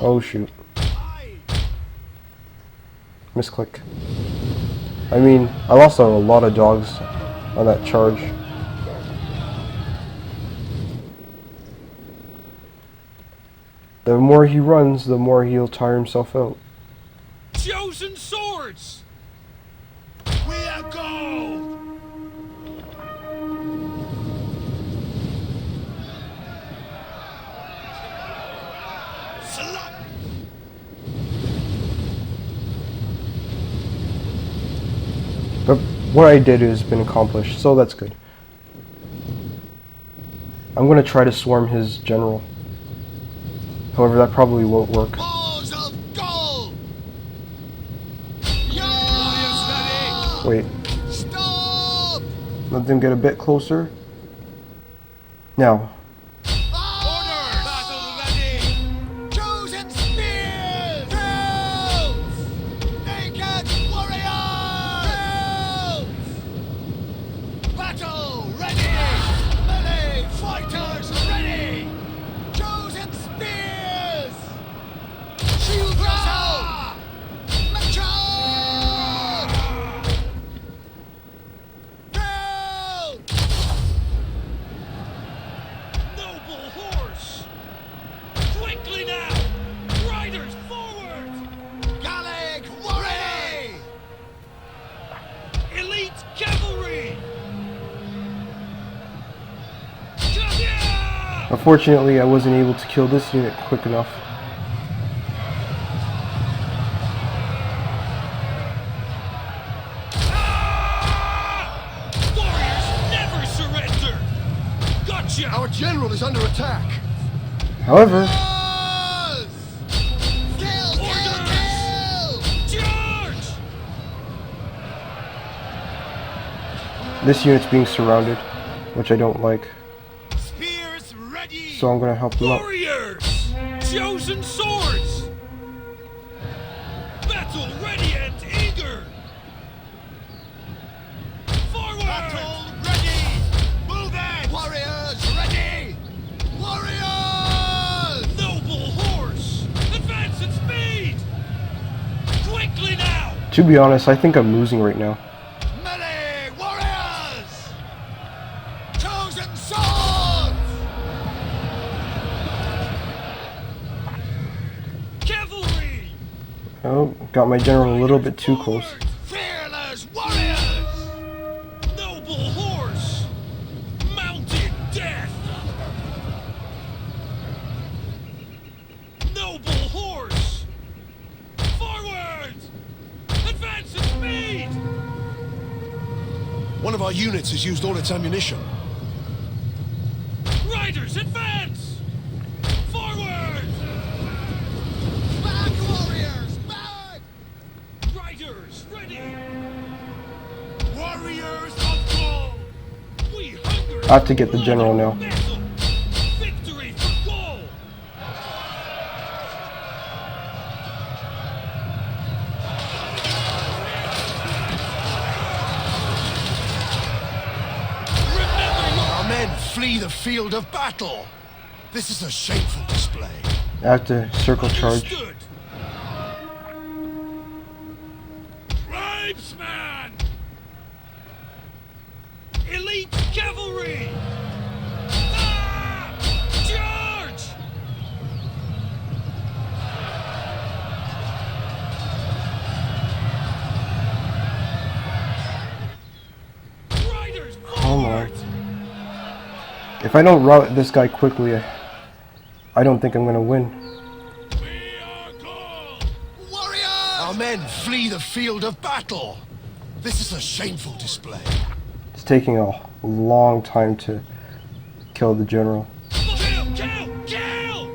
Oh shoot. Misclick. I mean, I lost a lot of dogs on that charge. The more he runs, the more he'll tire himself out. Chosen swords! We are go! Slap! But what I did has been accomplished, so that's good. I'm going to try to swarm his general. However, that probably won't work. Balls of gold! Wait, Stop! let them get a bit closer. Now, Orders! Battle ready! Chosen spears! Drills! Naked warriors! Drills! Battle ready! Melee fighters ready! Chosen spears! Shield out! Charge! Drills! Noble horse! Quickly now! Riders forward! Gallic warrior! Elite cavalry! Come here! unfortunately, I wasn't able to kill this unit quick enough. Warriors never surrender! Gotcha! Our general is under attack. However, Kill! Charge! this unit's being surrounded, which I don't like. Spears ready! So I'm going to help them out. Warriors! Chosen swords! Battle ready and eager! Forward! Battle ready! Move it! Warriors ready! To be honest, I think I'm losing right now. Melee warriors! Chosen swords! Cavalry! Oh, got my general a little bit too close. Fearless warriors! Noble horse! Mounted death! Noble horse! Forward! Advance at speed! One of our units has used all its ammunition. Riders, advance! Forward! Back, warriors! Back! Riders, ready! Warriors of gold! We hunger! I have to get the general now. Battle! Victory for goal! Our men flee the field of battle! This is a shameful display. I have to circle charge. Understood. Tribesman! Elite cavalry! Ah! Charge! Riders, Come on. forward! If I don't rout this guy quickly, I don't think I'm gonna win. We are gold! Warriors! Our men flee the field of battle! This is a shameful display. It's taking a long time to kill the general. Kill! Kill! Kill!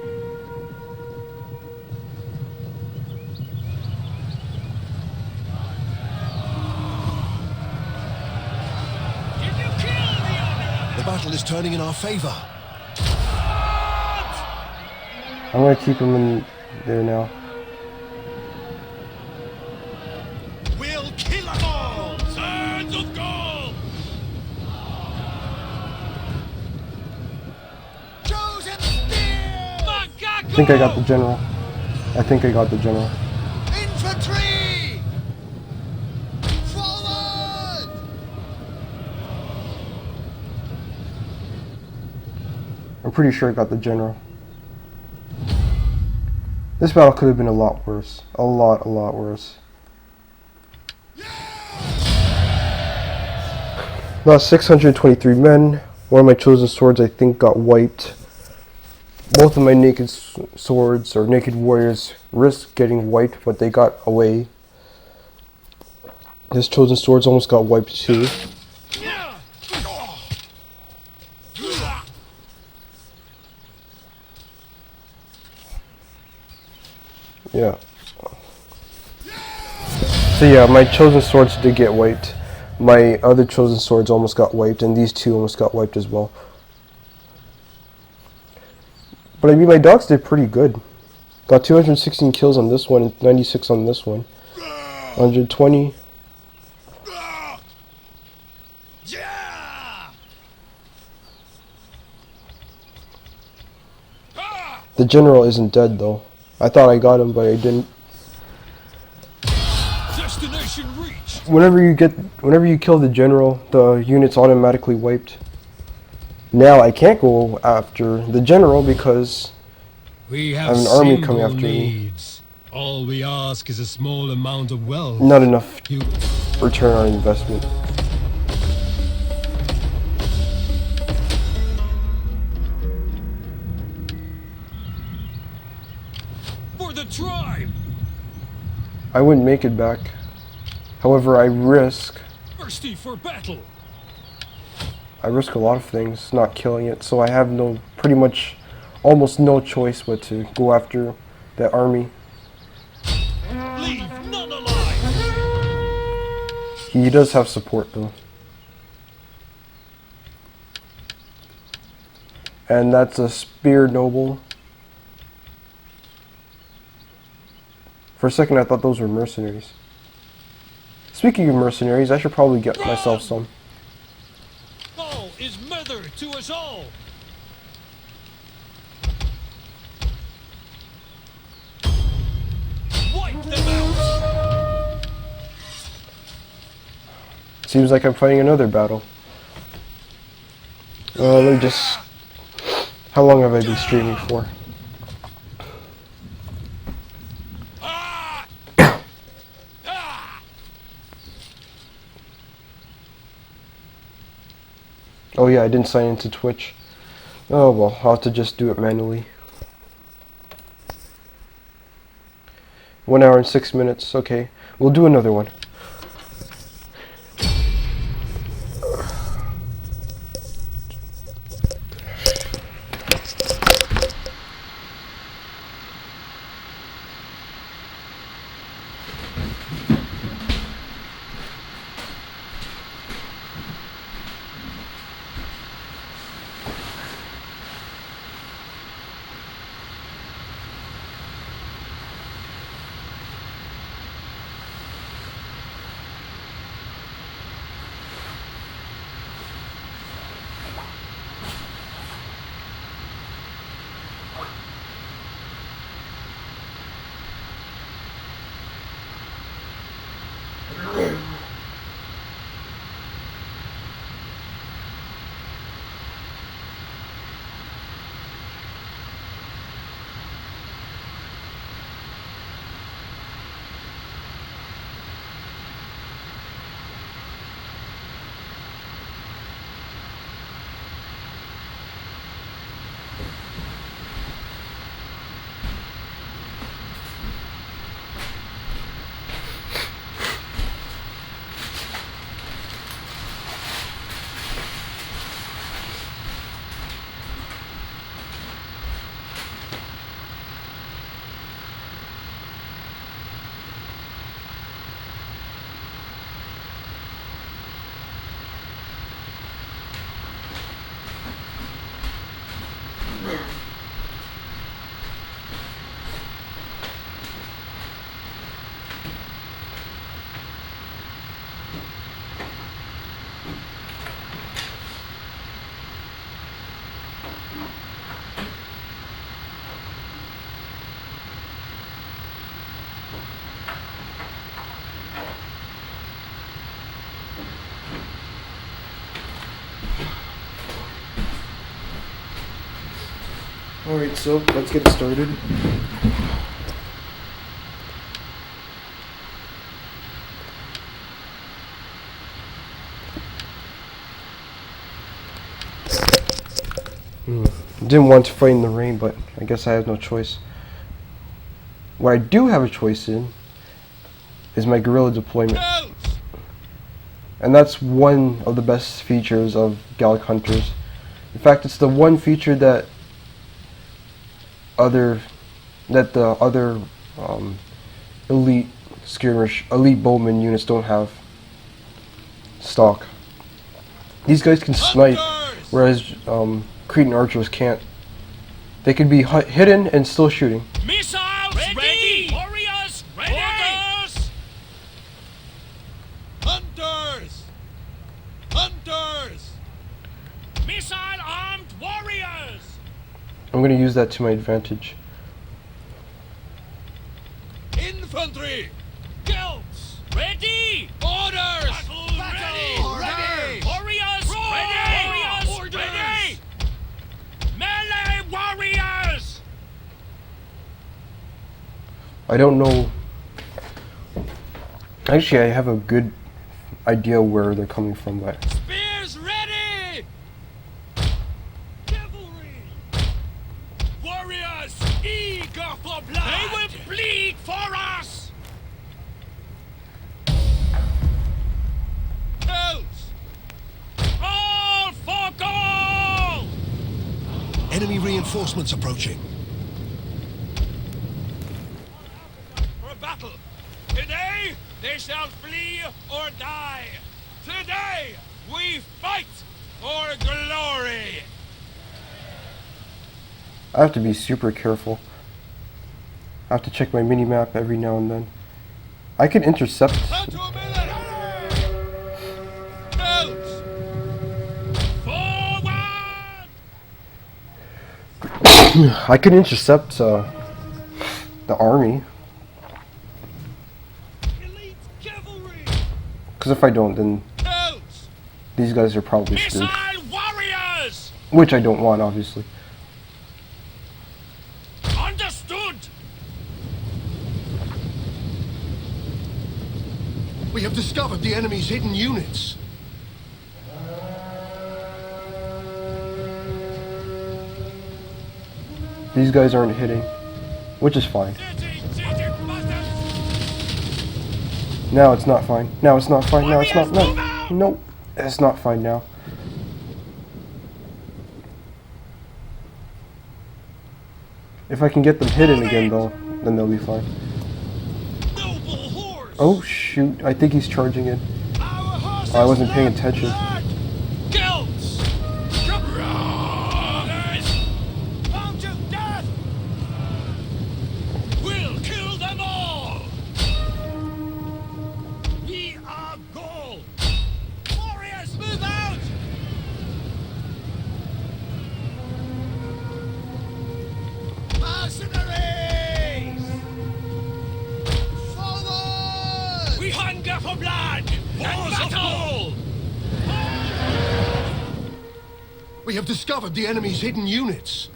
Did you kill the other? The battle is turning in our favor. I'm gonna keep him in there now. We'll kill them all! Sons of gold! Chosen spear! I think I got the general. I think I got the general. Infantry! Forward! I'm pretty sure I got the general. This battle could have been a lot worse. A lot worse. Lost 623 men. One of my chosen swords I think got wiped. Both of my naked swords or naked warriors risked getting wiped, but they got away. This chosen swords almost got wiped too. Yeah. So yeah, my chosen swords did get wiped. My other chosen swords almost got wiped, and these two almost got wiped as well. But I mean, my dogs did pretty good. Got 216 kills on this one, and 96 on this one. 120. Yeah! The general isn't dead though. I thought I got him, but I didn't. Destination reached! Whenever you kill the general, the unit's automatically wiped. Now I can't go after the general because We I have have an army coming simple after me. needs. All we ask is a small amount of wealth. not enough You return on investment. For the tribe! I wouldn't make it back. However, I risk Thirsty for battle! a lot of things not killing it, so I have pretty much almost no choice but to go after that army. Leave none alive! He does have support though. And that's a spear noble. For a second I thought those were mercenaries. Speaking of mercenaries, I should probably get myself some. All is mother to us all! Wipe them out! Seems like I'm fighting another battle. Let me just... How long have I been streaming for? Oh yeah, I didn't sign into Twitch. Oh well, I'll have to just do it manually. 1 hour and 6 minutes, okay. We'll do another one. Alright, so let's get it started. Didn't want to fight in the rain, but I guess I have no choice. What I do have a choice in is my guerrilla deployment. And that's one of the best features of Gallic Hunters. In fact, it's the one feature that the other elite skirmish, elite bowman units don't have stock. These guys can snipe, whereas Cretan archers can't. They can be hidden and still shooting. Missiles ready! Warriors ready! Orders! Hunters! Hunters! Missile armed warriors! I'm going to use that to my advantage. Infantry! Guilds! Ready! Orders! Battle ready! Warriors ready! Warriors ready! Melee warriors! I don't know. Actually, I have a good idea where they're coming from, but Spears ready! Cavalry! Warriors eager for blood! They will bleed for us! Elves! All for Gaul! Enemy reinforcements approaching. For battle! Today they shall flee or die! Today we fight for glory! I have to be super careful. I have to check my mini-map every now and then. I can intercept. Elves! Forward! I can intercept the army. Elite cavalry! Because if I don't, then Elves! These guys are probably Missile screwed. warriors! Which I don't want, obviously. Understood! We have discovered the enemy's hidden units. These guys aren't hitting, which is fine. Now it's not fine. Now it's not fine. Now it's not. No. Nope. It's not fine now. If I can get them hidden again, though, then they'll be fine. Noble horse! Oh, shoot. I think he's charging in. I wasn't paying attention. Guilds! Brothers! Bound to death! We'll kill them all! We are gold! Warriors, move out! Mercenaries! Forward! We hunger for blood! And battle! We have discovered the enemy's hidden units.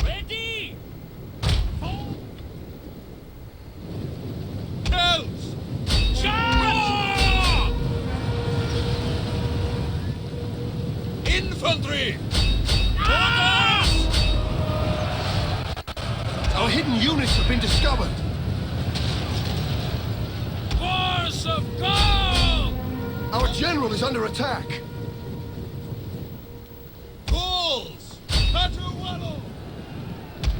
Ready! Coats! Charge! Infantry! Our hidden units have been discovered. Force of gold! Our general is under attack. Fools! Patuano!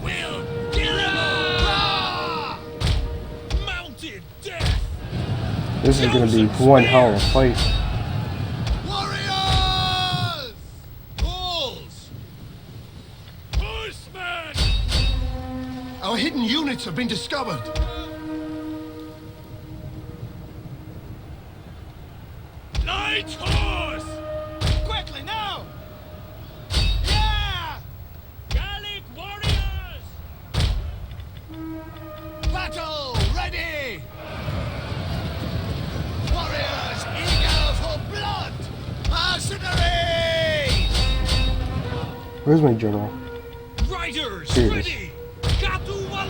We'll kill them all! Mounted death! This is gonna be one hell of a fight. Warriors! Fools! Horsemen! Our hidden units have been discovered. Light horse! Quickly now! Yeah! Gallic warriors! Battle ready! Warriors eager for blood! Mercenaries! Where's my general? Riders Here it is. ready! Catualo!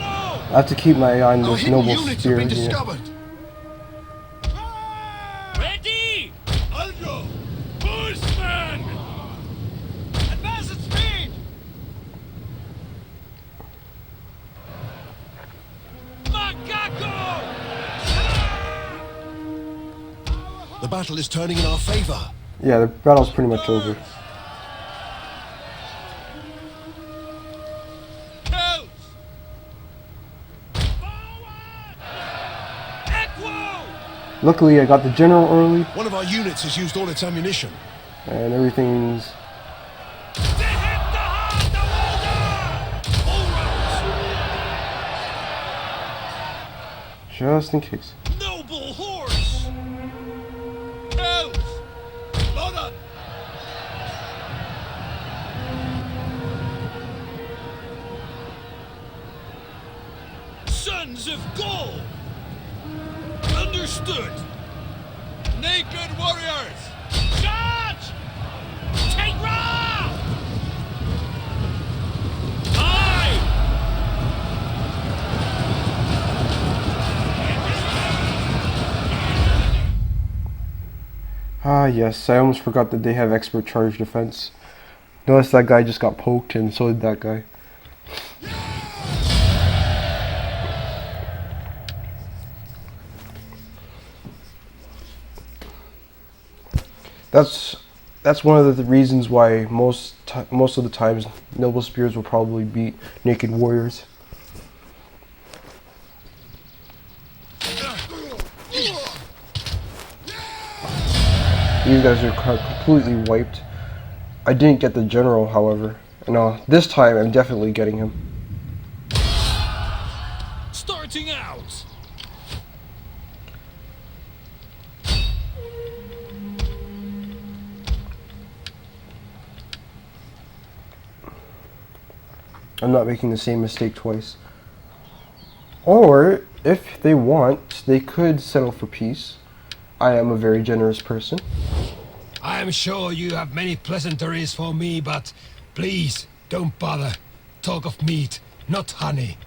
I have to keep my eye on Our this hidden noble units have spear been here. discovered. Ready! Algo! Horsemen! Advance at speed! Macaco! The battle is turning in our favor. Yeah, the battle's pretty much over. Coats! Forward! Equo! Luckily, I got the general early, One of our units has used all its ammunition. and everything's... They hit the heart of order! just in case. Noble horse! Coats! Load up! Sons of Gaul! Understood! Naked warriors! Charge! Take raw! Aye! Ah, yes, I almost forgot that they have expert charge defense. Notice that guy just got poked, and so did that guy. That's one of the reasons why most of the times noble spears will probably beat naked warriors. These guys are completely wiped. I didn't get the general, however. And this time I'm definitely getting him. Starting out! I'm not making the same mistake twice. Or, if they want, they could settle for peace. I am a very generous person. I am sure you have many pleasantries for me, but please don't bother. Talk of meat, not honey.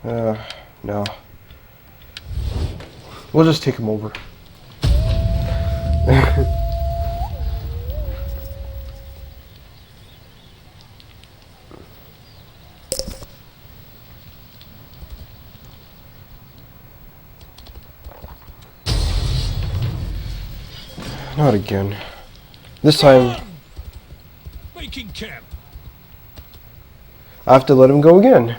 No. We'll just take him over. Not again. This time, Making camp. I have to let him go again.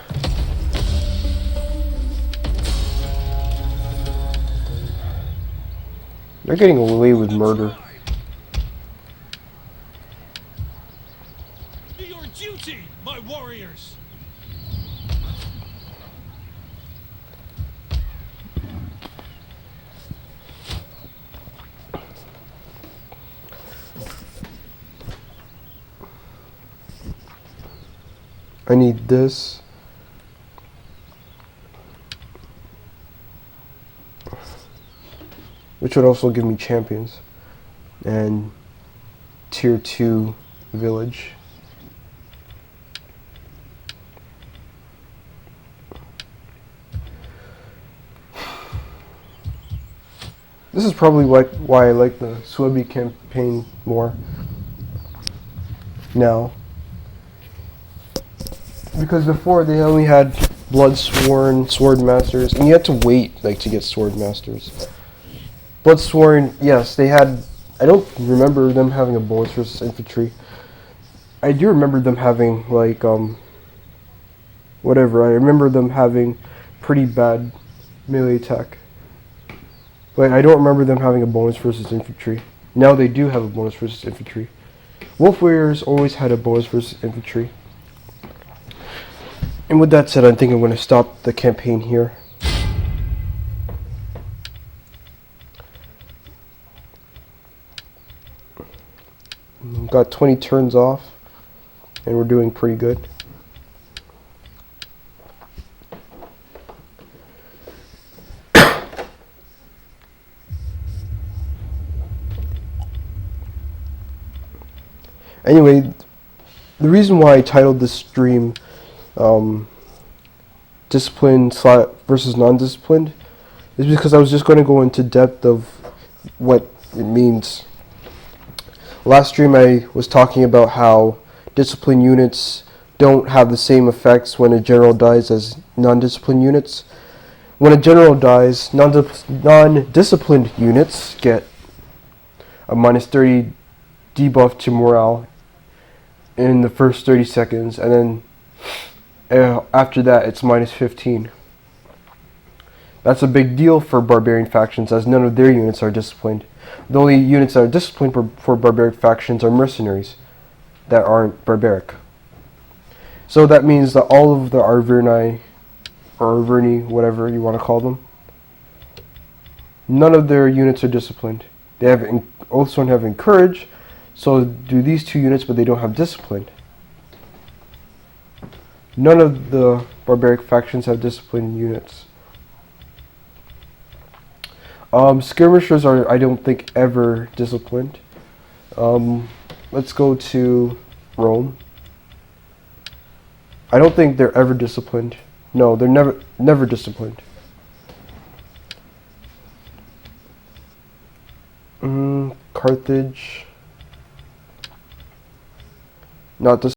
They're getting away with murder. Do your duty, my warriors. I need this. Which would also give me champions. And tier 2 village. This is probably why I like the Swebi campaign more now. Because before they only had Bloodsworn Sword Masters, and you had to wait like to get Sword Masters. Bloodsworn, yes, they had. I don't remember them having a bonus versus infantry. I do remember them having like whatever. I remember them having pretty bad melee attack. But I don't remember them having a bonus versus infantry. Now they do have a bonus versus infantry. Wolf Warriors always had a bonus versus infantry. And with that said, I think I'm going to stop the campaign here. Got 20 turns off, and we're doing pretty good. Anyway, the reason why I titled this stream disciplined versus non-disciplined is because I was just going to go into depth of what it means. Last stream I was talking about how disciplined units don't have the same effects when a general dies as non-disciplined units. When a general dies, non-disciplined units get a minus 30 debuff to morale in the first 30 seconds, and then after that it's minus 15. That's a big deal for barbarian factions, as none of their units are disciplined. The only units that are disciplined for barbaric factions are mercenaries that aren't barbaric. So that means that all of the Arverni, or Arverni, whatever you want to call them, none of their units are disciplined. They have Oathsworn have Encourage, so do these two units, but they don't have discipline. None of the barbaric factions have disciplined units. Skirmishers are, I don't think, ever disciplined. Let's go to Rome. I don't think they're ever disciplined. No, they're never disciplined. Carthage. Not disciplined.